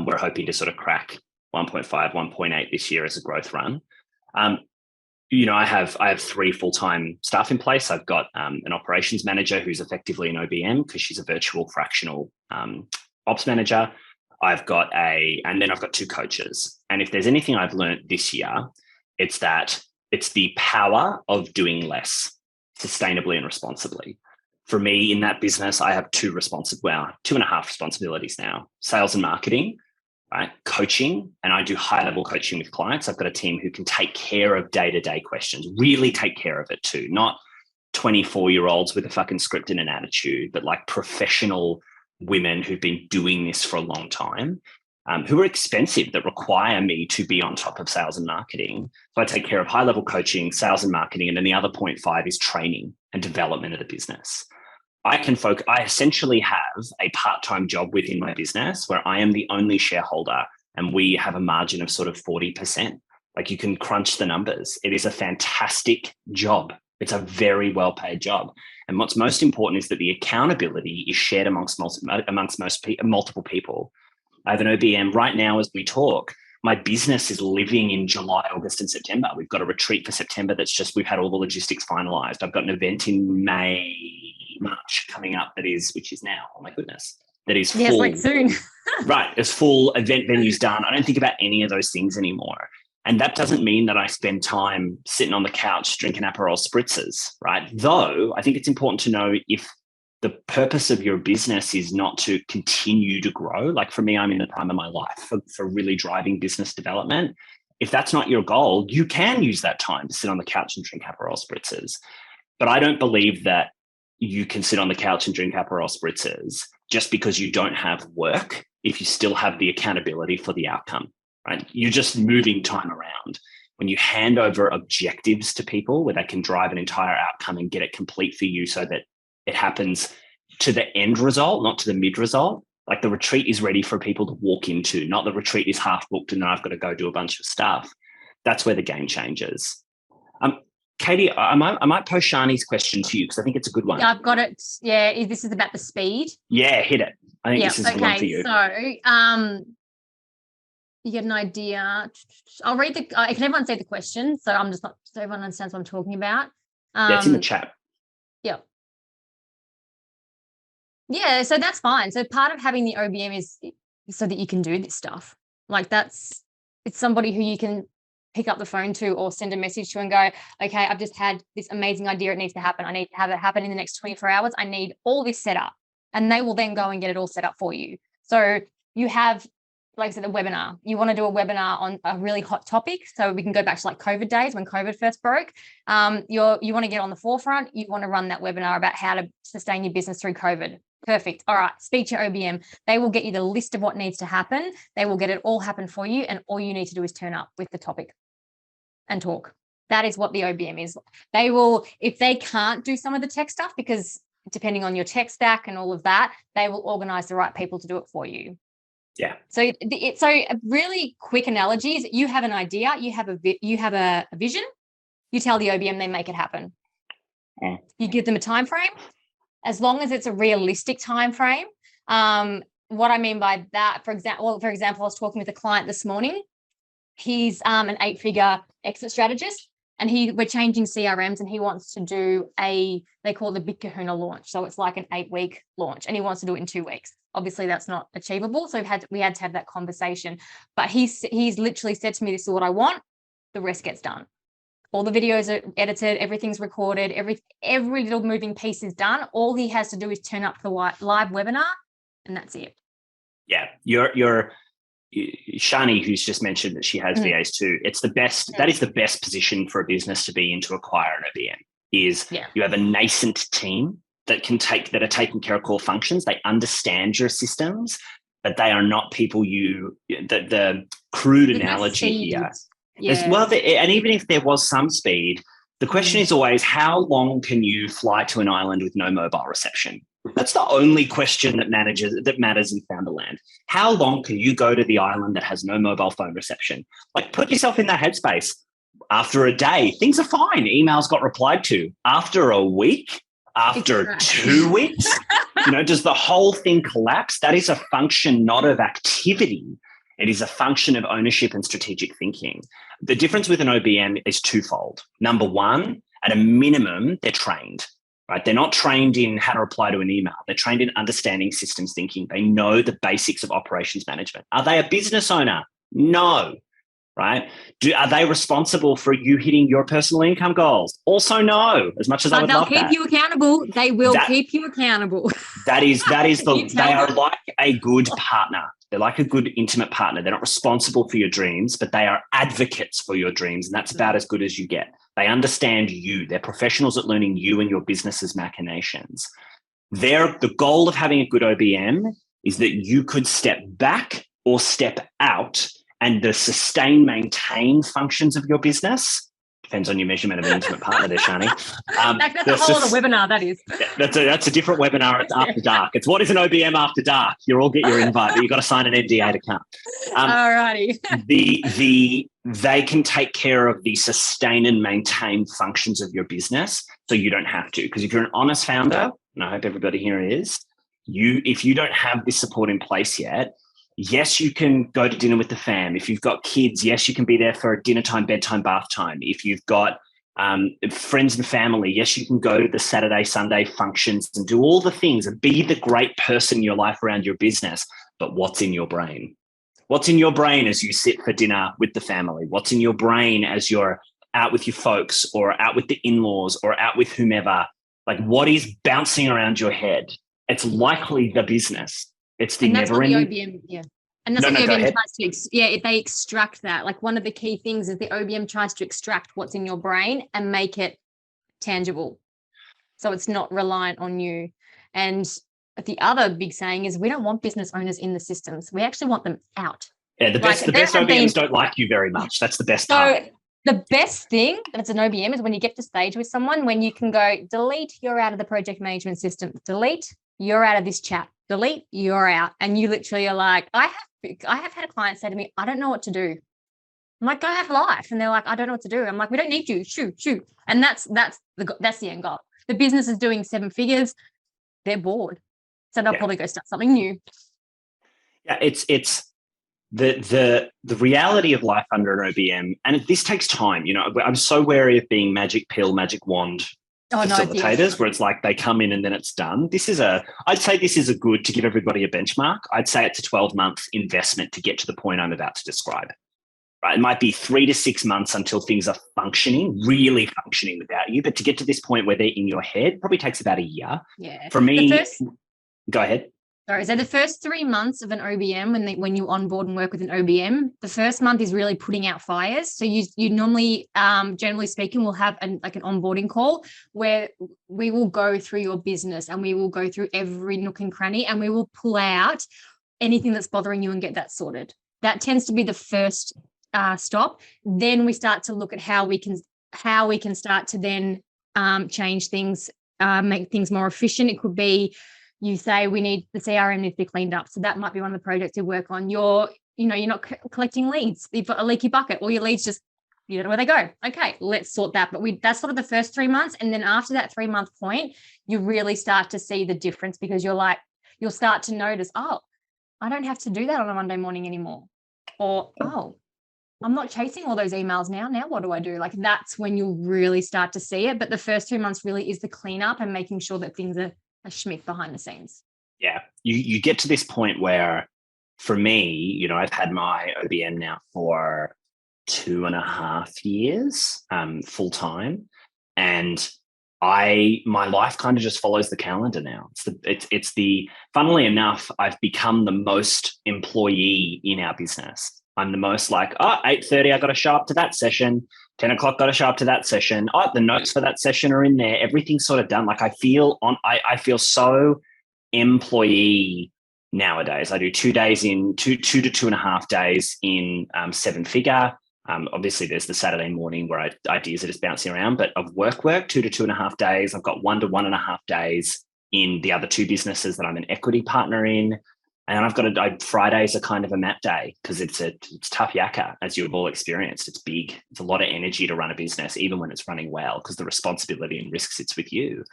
We're hoping to sort of crack 1.5, 1.8 this year as a growth run. I have 3 full-time staff in place. I've got an operations manager who's effectively an OBM because she's a virtual fractional ops manager. I've got 2 coaches. And if there's anything I've learned this year, it's that it's the power of doing less sustainably and responsibly. For me in that business, I have 2.5 responsibilities now: sales and marketing, right? Coaching, and I do high-level coaching with clients. I've got a team who can take care of day-to-day questions, really take care of it too. Not 24-year-olds with a fucking script and an attitude, but like professional women who've been doing this for a long time, who are expensive, that require me to be on top of sales and marketing. So I take care of high-level coaching, sales and marketing, and then the other 0.5 is training and development of the business. I essentially have a part-time job within my business where I am the only shareholder and we have a margin of sort of 40%. Like, you can crunch the numbers. It is a fantastic job. It's a very well-paid job. And what's most important is that the accountability is shared amongst multiple people. I have an OBM right now as we talk. My business is living in July, August, and September. We've got a retreat for September we've had all the logistics finalized. I've got an event in March coming up which is now, oh my goodness, that is full. Yes, like soon. Right, it's full, event venues done. I don't think about any of those things anymore. And that doesn't mean that I spend time sitting on the couch drinking Aperol spritzers, right? Though I think it's important to know if the purpose of your business is not to continue to grow. Like, for me, I'm in the prime of my life for really driving business development. If that's not your goal, you can use that time to sit on the couch and drink Aperol spritzers. But I don't believe that you can sit on the couch and drink Aperol spritzers just because you don't have work if you still have the accountability for the outcome, right? You're just moving time around. When you hand over objectives to people where they can drive an entire outcome and get it complete for you so that it happens to the end result, not to the mid result. Like the retreat is ready for people to walk into, not the retreat is half booked and then I've got to go do a bunch of stuff. That's where the game changes. Katie, I might post Shani's question to you because I think it's a good one. Yeah, I've got it. Yeah, this is about the speed. Yeah, hit it. I think this is the one for you. So you get an idea. I'll read can everyone see the question? So I'm just not, so everyone understands what I'm talking about. Yeah, it's in the chat. Yeah. Yeah, so that's fine. So part of having the OBM is so that you can do this stuff. Like it's somebody who you can pick up the phone to or send a message to and go, okay, I've just had this amazing idea. It needs to happen. I need to have it happen in the next 24 hours. I need all this set up. And they will then go and get it all set up for you. So you have, like I said, a webinar. You want to do a webinar on a really hot topic. So we can go back to like COVID days when COVID first broke. You want to get on the forefront. You want to run that webinar about how to sustain your business through COVID. Perfect. All right. Speak to your OBM. They will get you the list of what needs to happen. They will get it all happen for you. And all you need to do is turn up with the topic and talk. That is what the OBM is. They will, if they can't do some of the tech stuff, because depending on your tech stack and all of that, they will organize the right people to do it for you. Yeah. So really quick analogies. You have an idea. You have a vision. You tell the OBM, they make it happen. Mm. You give them a time frame. As long as it's a realistic time frame. What I mean by that, for example, I was talking with a client this morning. He's an 8-figure exit strategist, and we're changing CRMs, and he wants to do they call it the Big Kahuna launch. So it's like an 8-week launch, and he wants to do it in 2 weeks. Obviously, that's not achievable. So we had to have that conversation. But he's literally said to me, "This is what I want. The rest gets done. All the videos are edited, everything's recorded, every little moving piece is done. All he has to do is turn up the live webinar, and that's it." Yeah, you're Shani, who's just mentioned that she has VAs too. It's the best. That is the best position for a business to be in to acquire an OBM. You have a nascent team that are taking care of core functions. They understand your systems, but they are not people the crude analogy here. Yeah. And even if there was some speed, the question is always, how long can you fly to an island with no mobile reception? That's the only question that matters in Founderland. How long can you go to the island that has no mobile phone reception? Like, put yourself in that headspace. After a day, things are fine. Emails got replied to. After a week, after 2 weeks, does the whole thing collapse? That is a function not of activity. It is a function of ownership and strategic thinking. The difference with an OBM is twofold. Number one, at a minimum, they're trained, right? They're not trained in how to reply to an email. They're trained in understanding systems thinking. They know the basics of operations management. Are they a business owner? No, right? Are they responsible for you hitting your personal income goals? Also no, as much as I would love that. They'll keep you accountable. They will keep you accountable. They are like a good partner. They're like a good intimate partner. They're not responsible for your dreams, but they are advocates for your dreams. And that's about as good as you get. They understand you. They're professionals at learning you and your business's machinations. The goal of having a good OBM is that you could step back or step out, and the sustain, maintain functions of your business, depends on your measurement of an intimate partner there, Shani. That's a whole other webinar, that is. That's a different webinar. It's after dark. It's what is an OBM after dark. You all get your invite, but you've got to sign an NDA to come. All righty. They can take care of the sustain and maintain functions of your business, so you don't have to. Because if you're an honest founder, and I hope everybody here is, if you don't have this support in place yet, yes, you can go to dinner with the fam. If you've got kids, yes, you can be there for dinner time, bedtime, bath time. If you've got friends and family, yes, you can go to the Saturday, Sunday functions and do all the things and be the great person in your life around your business. But what's in your brain? What's in your brain as you sit for dinner with the family? What's in your brain as you're out with your folks or out with the in-laws or out with whomever? Like, what is bouncing around your head? It's likely the business. It's the never-ending. OBM, yeah. And that's what the OBM tries to, if they extract that. Like, one of the key things is the OBM tries to extract what's in your brain and make it tangible. So it's not reliant on you. And the other big saying is we don't want business owners in the systems. We actually want them out. Yeah, the best OBMs don't like you very much. That's the best part. The best thing that's an OBM is when you get to stage with someone, when you can go, delete, you're out of the project management system. Delete, you're out of this chat. Delete, you're out. And you literally are like, I have had a client say to me, I don't know what to do. I'm like, go have life. And they're like, I don't know what to do. I'm like, we don't need you. Shoot. And that's the end goal. The business is doing 7 figures. They're bored. So they'll probably go start something new. Yeah, it's the reality of life under an OBM, and this takes time. I'm so wary of being magic pill, magic wand facilitators, where it's like they come in and then it's done. I'd say this is a good, to give everybody a benchmark, I'd say it's a 12-month investment to get to the point I'm about to describe. Right? It might be 3 to 6 months until things are really functioning without you, but to get to this point where they're in your head probably takes about a year. Yeah. For me, go ahead. Sorry, so the first 3 months of an OBM, when you onboard and work with an OBM, the first month is really putting out fires. So you normally, generally speaking, will have an onboarding call where we will go through your business and we will go through every nook and cranny and we will pull out anything that's bothering you and get that sorted. That tends to be the first stop. Then we start to look at how we can start to then change things, make things more efficient. It could be, you say the CRM needs to be cleaned up. So that might be one of the projects you work on. You're not collecting leads. You've got a leaky bucket. All your leads just, you don't know where they go. Okay, let's sort that. But that's sort of the first 3 months. And then after that 3-month point, you really start to see the difference, because you'll start to notice, oh, I don't have to do that on a Monday morning anymore. Or, oh, I'm not chasing all those emails now. Now what do I do? Like, that's when you'll really start to see it. But the first 2 months really is the cleanup and making sure that things are schmick behind the scenes. Yeah. You get to this point where, for me, I've had my OBM now for 2.5 years, full time. And my life kind of just follows the calendar now. It's funnily enough, I've become the most employee in our business. I'm the most like, 8:30, I got to show up to that session. 10 o'clock, got to show up to that session. The notes for that session are in there. Everything's sort of done. Like, I feel so employee nowadays. I do 2 days in, 2 to 2.5 days in 7-figure. Obviously, there's the Saturday morning where ideas are just bouncing around, but of work, 2 to 2.5 days. I've got 1 to 1.5 days in the other 2 businesses that I'm an equity partner in. And I've got Fridays are kind of a mat day, because it's tough yakka, as you've all experienced. It's big. It's a lot of energy to run a business, even when it's running well, because the responsibility and risk sits with you.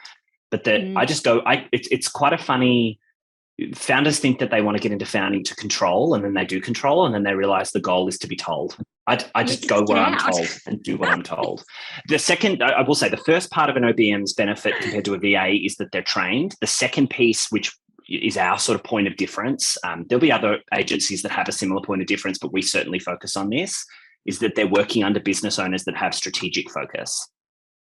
But it's quite a funny, founders think that they want to get into founding to control, and then they do control, and then they realize the goal is to be told. I just go where I'm told and do what I'm told. The second, I will say, the first part of an OBM's benefit compared to a VA is that they're trained. The second piece, which is our sort of point of difference, there'll be other agencies that have a similar point of difference, but we certainly focus on this, is that they're working under business owners that have strategic focus.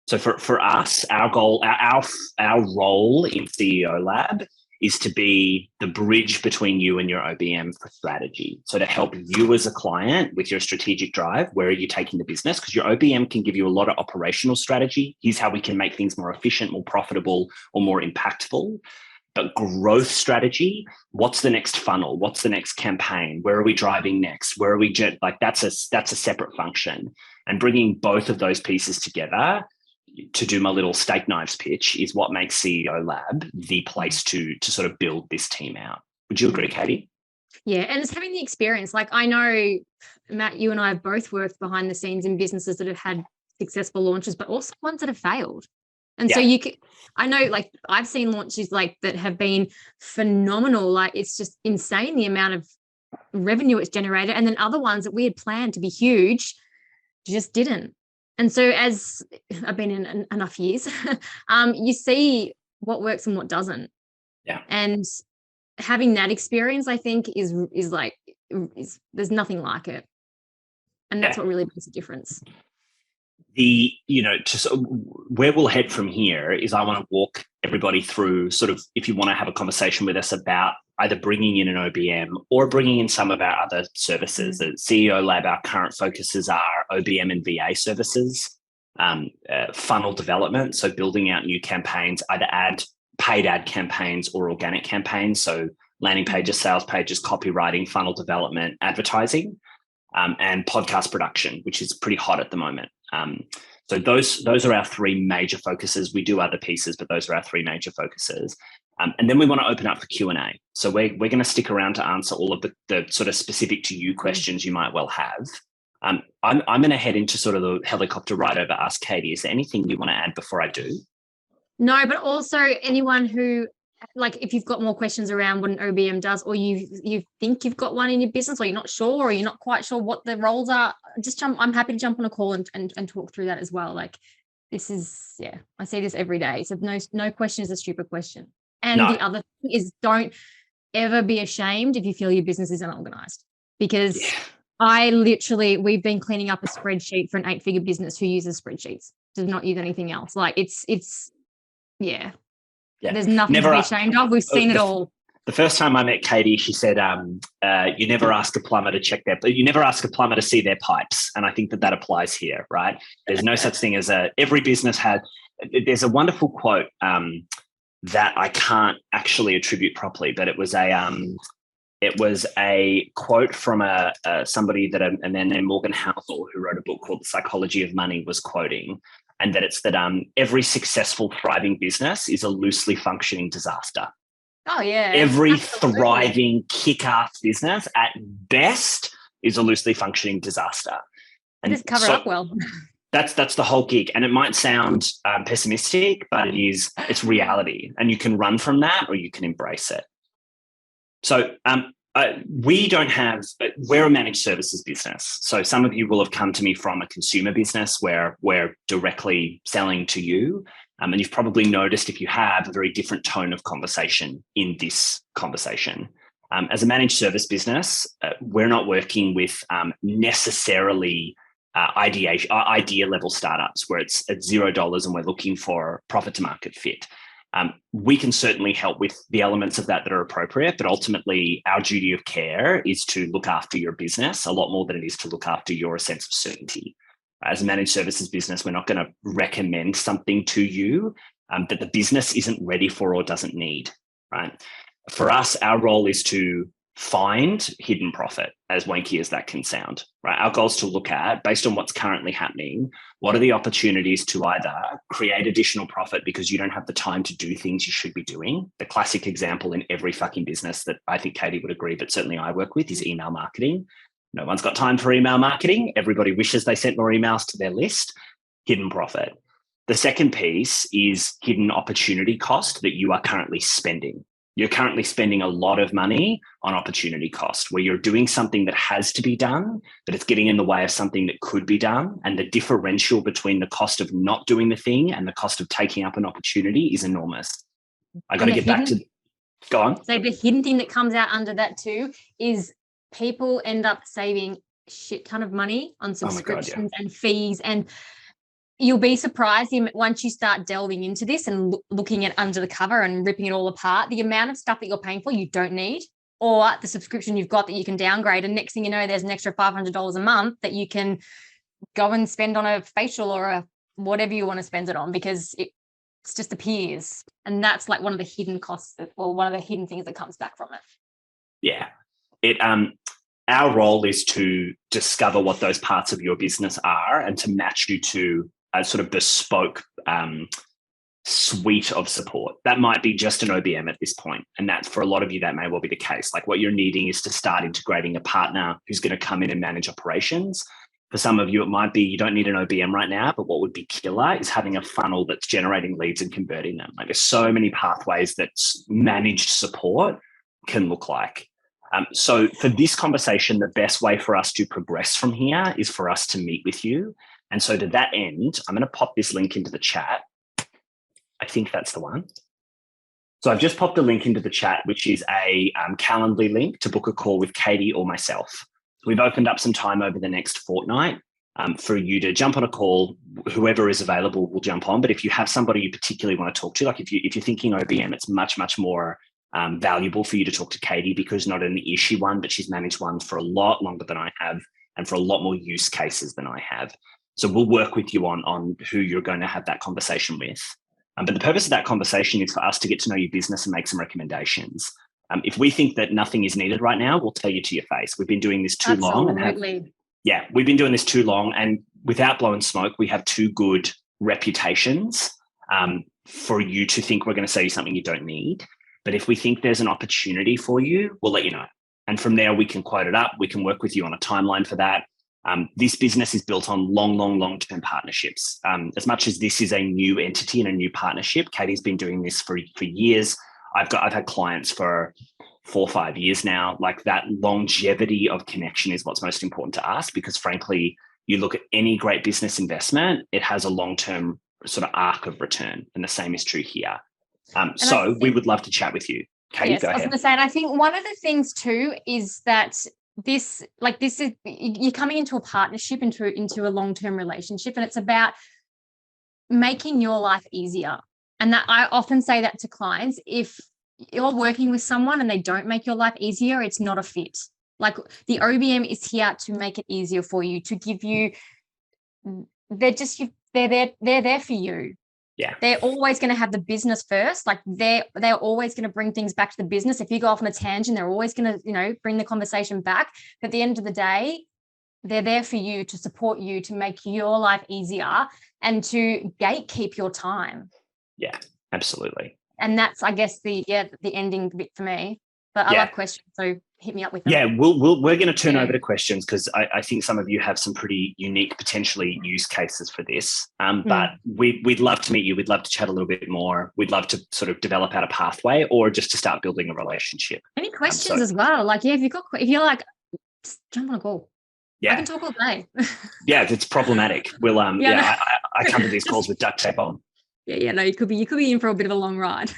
So for us, our goal, our role in CEO Lab is to be the bridge between you and your OBM for strategy. So to help you as a client with your strategic drive, where are you taking the business? Because your OBM can give you a lot of operational strategy. Here's how we can make things more efficient, more profitable, or more impactful. But growth strategy, what's the next funnel? What's the next campaign? Where are we driving next? Where are we that's a separate function. And bringing both of those pieces together, to do my little steak knives pitch, is what makes CEO Lab the place to sort of build this team out. Would you agree, Katie? Yeah, and it's having the experience. Like, I know, Matt, you and I have both worked behind the scenes in businesses that have had successful launches, but also ones that have failed. And so I know, like, I've seen launches like that have been phenomenal. Like, it's just insane the amount of revenue it's generated. And then other ones that we had planned to be huge just didn't. And so, as I've been in enough years, you see what works and what doesn't. Yeah. And having that experience, I think, is there's nothing like it. And that's what really makes a difference. Where we'll head from here is, I want to walk everybody through sort of, if you want to have a conversation with us about either bringing in an OBM or bringing in some of our other services. At CEO Lab, our current focuses are OBM and VA services, funnel development, so building out new campaigns, either ad paid ad campaigns or organic campaigns. So landing pages, sales pages, copywriting, funnel development, advertising, and podcast production, which is pretty hot at the moment. So those are our three major focuses. We do other pieces, but those are our three major focuses. And then we want to open up for Q&A. So we're going to stick around to answer all of the sort of specific to you questions you might well have. I'm going to head into sort of the helicopter ride over. Ask Katie, is there anything you want to add before I do? No, but also anyone who, like, if you've got more questions around what an OBM does, or you think you've got one in your business, or you're not sure, or you're not quite sure what the roles are, I'm happy to jump on a call and talk through that as well. Like, this is, I see this every day. So no question is a stupid question. And the other thing is, don't ever be ashamed if you feel your business isn't organized, because we've been cleaning up a spreadsheet for an 8-figure business who uses spreadsheets, does not use anything else. Like it's there's nothing to be ashamed of. We've seen it all. The first time I met Katie, she said, you never ask a plumber to see their pipes. And I think that applies here, right? There's no such thing as every business has. There's a wonderful quote that I can't actually attribute properly, but it was a quote from somebody that a man named Morgan Housel, who wrote a book called The Psychology of Money, was quoting. And that it's that every successful, thriving business is a loosely functioning disaster. Oh, yeah. Every thriving, kick-ass business at best is a loosely functioning disaster. And just cover it up well. That's the whole gig. And it might sound pessimistic, but it's reality. And you can run from that or you can embrace it. So we're a managed services business. So some of you will have come to me from a consumer business where we're directly selling to you. And you've probably noticed, if you have, a very different tone of conversation in this conversation. As a managed service business, we're not working with necessarily idea level startups where it's at $0 and we're looking for profit to market fit. We can certainly help with the elements of that are appropriate, but ultimately our duty of care is to look after your business a lot more than it is to look after your sense of certainty. As a managed services business, we're not going to recommend something to you that the business isn't ready for or doesn't need, right? For us, our role is to find hidden profit, as wanky as that can sound, right? Our goal is to look at, based on what's currently happening, what are the opportunities to either create additional profit because you don't have the time to do things you should be doing. The classic example in every fucking business that I think Katie would agree, but certainly I work with, is email marketing. No one's got time for email marketing. Everybody wishes they sent more emails to their list. Hidden profit. The second piece is hidden opportunity cost that you are currently spending. You're currently spending a lot of money on opportunity cost, where you're doing something that has to be done, but it's getting in the way of something that could be done. And the differential between the cost of not doing the thing and the cost of taking up an opportunity is enormous. I got to get back to, go on. So the hidden thing that comes out under that too is people end up saving a shit ton of money on subscriptions and fees, and you'll be surprised once you start delving into this and looking at under the cover and ripping it all apart, the amount of stuff that you're paying for you don't need, or the subscription you've got that you can downgrade. And next thing you know, there's an extra $500 a month that you can go and spend on a facial or a whatever you want to spend it on, because it just appears. And that's like one of the hidden costs, or one of the hidden things that comes back from it. Yeah. Our role is to discover what those parts of your business are and to match you to a sort of bespoke suite of support. That might be just an OBM at this point. And that's, for a lot of you, that may well be the case. Like, what you're needing is to start integrating a partner who's going to come in and manage operations. For some of you, it might be you don't need an OBM right now, but what would be killer is having a funnel that's generating leads and converting them. Like, there's so many pathways that managed support can look like. So for this conversation, the best way for us to progress from here is for us to meet with you. And so to that end, I'm going to pop this link into the chat. I think that's the one. So I've just popped a link into the chat, which is a Calendly link to book a call with Katie or myself. We've opened up some time over the next fortnight for you to jump on a call. Whoever is available will jump on. But if you have somebody you particularly want to talk to, like if you're thinking OBM, it's much, much more valuable for you to talk to Katie, because not only is she one, but she's managed one for a lot longer than I have and for a lot more use cases than I have. So we'll work with you on who you're going to have that conversation with. But the purpose of that conversation is for us to get to know your business and make some recommendations. If we think that nothing is needed right now, we'll tell you to your face. We've been doing this too long. We've been doing this too long. And without blowing smoke, we have too good reputations for you to think we're going to sell you something you don't need. But if we think there's an opportunity for you, we'll let you know. And from there, we can quote it up. We can work with you on a timeline for that. This business is built on long-term partnerships. As much as this is a new entity and a new partnership, Katie's been doing this for years. I've had clients for 4 or 5 years now. Like, that longevity of connection is what's most important to us, because frankly, you look at any great business investment, it has a long-term sort of arc of return. And the same is true here. So we would love to chat with you. Katie, yes, go ahead. I was going to say, and I think one of the things too is that this is, you're coming into a partnership, into a long-term relationship, and it's about making your life easier. And that I often say that to clients: if you're working with someone and they don't make your life easier, it's not a fit. Like, the OBM is here to make it easier for you, to give you, they're there for you. Yeah. They're always going to have the business first. Like, they're always going to bring things back to the business. If you go off on a tangent, they're always going to, bring the conversation back. But at the end of the day, they're there for you, to support you, to make your life easier, and to gatekeep your time. Yeah, absolutely. And that's, I guess, the ending bit for me. But I love questions, so hit me up with them. Yeah, we're going to turn over to questions, because I think some of you have some pretty unique, potentially use cases for this. But we'd love to meet you. We'd love to chat a little bit more. We'd love to sort of develop out a pathway, or just to start building a relationship. Any questions as well? Like, if you're like, just jump on a call. Yeah, I can talk all day. Yeah, if it's problematic, we'll I come to these calls with duct tape on. No, you could be in for a bit of a long ride.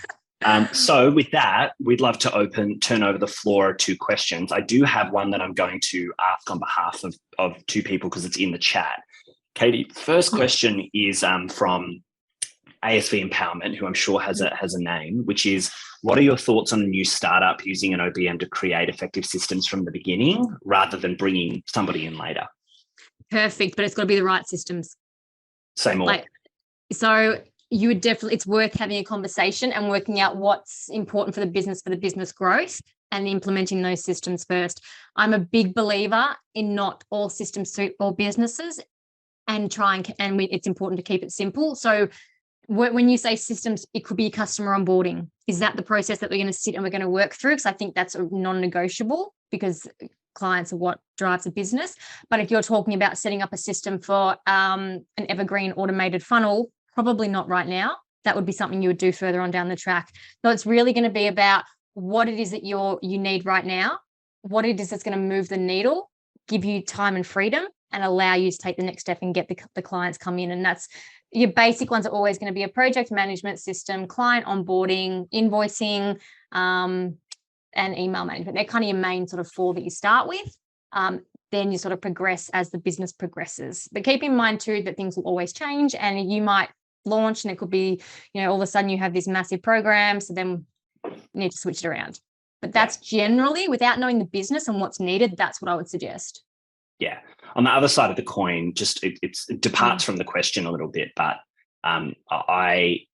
So with that, we'd love to turn over the floor to questions. I do have one that I'm going to ask on behalf of 2 people, because it's in the chat. Katie, first question is from ASV Empowerment, who I'm sure has a name, which is: what are your thoughts on a new startup using an OBM to create effective systems from the beginning, rather than bringing somebody in later? Perfect, but it's got to be the right systems. Say more. So you would definitely, it's worth having a conversation and working out what's important for the business growth, and implementing those systems first. I'm a big believer in not all systems suit all businesses, and it's important to keep it simple. So when you say systems, it could be customer onboarding. Is that the process that we're going to sit and we're going to work through? Because I think that's a non-negotiable, because clients are what drives a business. But if you're talking about setting up a system for an evergreen automated funnel, probably not right now. That would be something you would do further on down the track. So it's really going to be about what it is that you need right now, what it is that's going to move the needle, give you time and freedom, and allow you to take the next step and get the clients come in. And that's your basic ones are always going to be a project management system, client onboarding, invoicing, and email management. They're kind of your main sort of 4 that you start with. Then you sort of progress as the business progresses. But keep in mind too that things will always change, and you might launch and it could be, all of a sudden you have this massive program, so then you need to switch it around. But that's generally, without knowing the business and what's needed, that's what I would suggest. Yeah. On the other side of the coin, just it departs from the question a little bit, but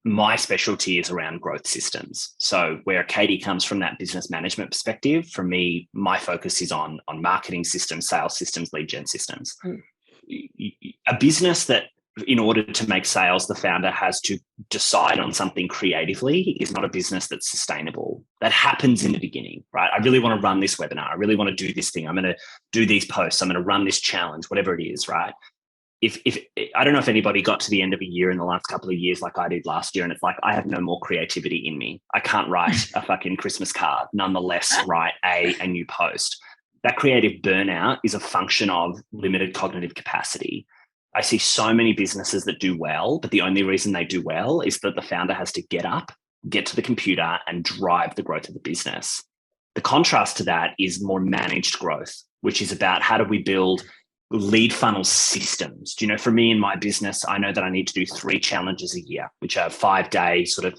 my specialty is around growth systems. So where Katie comes from that business management perspective, for me, my focus is on marketing systems, sales systems, lead gen systems. A business that, in order to make sales, the founder has to decide on something creatively, is not a business that's sustainable. That happens in the beginning, right? I really want to run this webinar. I really want to do this thing. I'm going to do these posts. I'm going to run this challenge, whatever it is, right? If I don't know if anybody got to the end of a year in the last couple of years like I did last year, and it's like, I have no more creativity in me. I can't write a fucking Christmas card, nonetheless write a new post. That creative burnout is a function of limited cognitive capacity. I see so many businesses that do well, but the only reason they do well is that the founder has to get up, get to the computer, and drive the growth of the business. The contrast to that is more managed growth, which is about how do we build lead funnel systems. For me in my business, I know that I need to do 3 challenges a year, which are 5-day sort of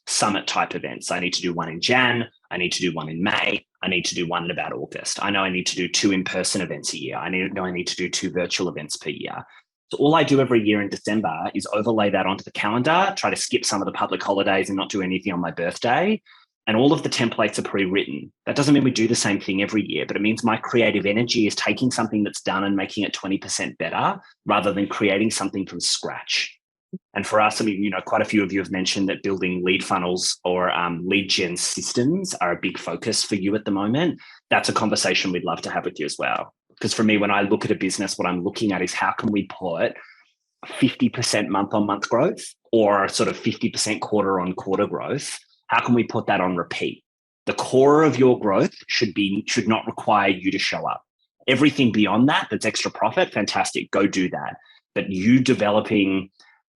summit type events. I need to do one in Jan. I need to do one in May. I need to do one in about August. I know I need to do 2 in-person events a year. I need to do 2 virtual events per year. So all I do every year in December is overlay that onto the calendar, try to skip some of the public holidays and not do anything on my birthday. And all of the templates are pre-written. That doesn't mean we do the same thing every year, but it means my creative energy is taking something that's done and making it 20% better rather than creating something from scratch. And for us, I mean, quite a few of you have mentioned that building lead funnels or lead gen systems are a big focus for you at the moment. That's a conversation we'd love to have with you as well. Because for me, when I look at a business, what I'm looking at is how can we put 50% month-on-month growth or sort of 50% quarter-on-quarter growth. How can we put that on repeat? The core of your growth should not require you to show up. Everything beyond that, that's extra profit, fantastic, go do that. But you developing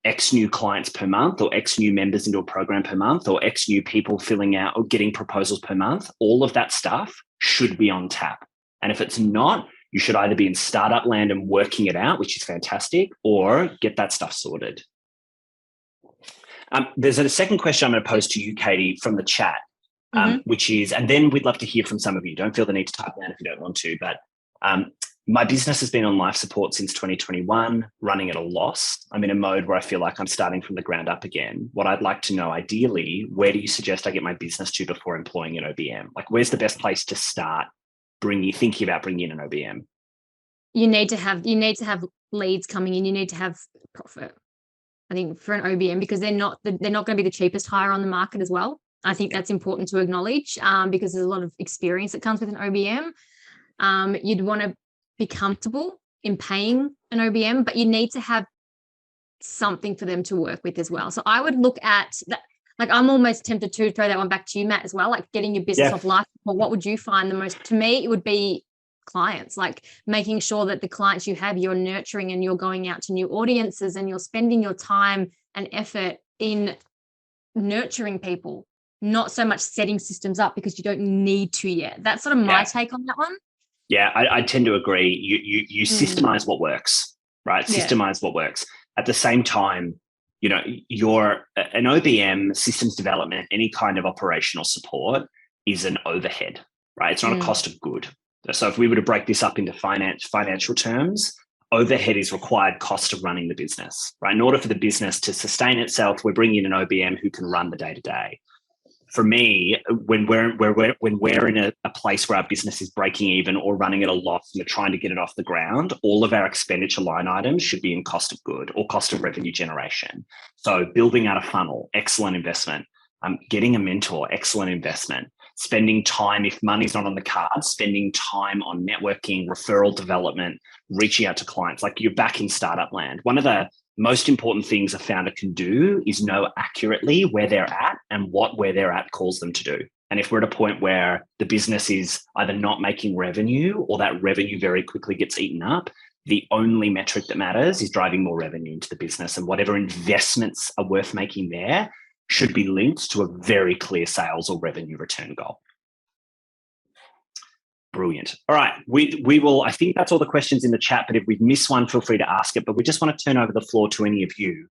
X new clients per month or X new members into a program per month or X new people filling out or getting proposals per month, all of that stuff should be on tap. And if it's not, you should either be in startup land and working it out, which is fantastic, or get that stuff sorted. There's a second question I'm going to pose to you, Katie, from the chat, which is, and then we'd love to hear from some of you. Don't feel the need to type down if you don't want to, but my business has been on life support since 2021, running at a loss. I'm in a mode where I feel like I'm starting from the ground up again. What I'd like to know, ideally, where do you suggest I get my business to before employing an OBM? Like, where's the best place to start thinking about bringing in an OBM? You need to have leads coming in. You need to have profit, I think, for an OBM, because they're not going to be the cheapest hire on the market as well. I think that's important to acknowledge because there's a lot of experience that comes with an OBM. You'd want to be comfortable in paying an OBM, but you need to have something for them to work with as well. So I would look at that. Like, I'm almost tempted to throw that one back to you, Matt, as well, like getting your business off life. Well, what would you find the most? To me, it would be clients, like making sure that the clients you have, you're nurturing and you're going out to new audiences and you're spending your time and effort in nurturing people, not so much setting systems up because you don't need to yet. That's sort of my take on that one. Yeah, I tend to agree. You systemize what works, right? Systemize what works. At the same time, an OBM, systems development, any kind of operational support is an overhead, right? It's not a cost of good. So if we were to break this up into financial terms, overhead is required cost of running the business, right? In order for the business to sustain itself, we're bringing in an OBM who can run the day-to-day. For me, when we're in a place where our business is breaking even or running at a loss and we're trying to get it off the ground, all of our expenditure line items should be in cost of good or cost of revenue generation. So building out a funnel, excellent investment. Getting a mentor, excellent investment. Spending time, if money's not on the card, spending time on networking, referral development, reaching out to clients. Like, you're back in startup land. One of the most important things a founder can do is know accurately where they're at and what where they're at calls them to do. And if we're at a point where the business is either not making revenue or that revenue very quickly gets eaten up, the only metric that matters is driving more revenue into the business, and whatever investments are worth making there should be linked to a very clear sales or revenue return goal. Brilliant. All right, we will, I think that's all the questions in the chat, but if we've missed one, feel free to ask it. But we just want to turn over the floor to any of you.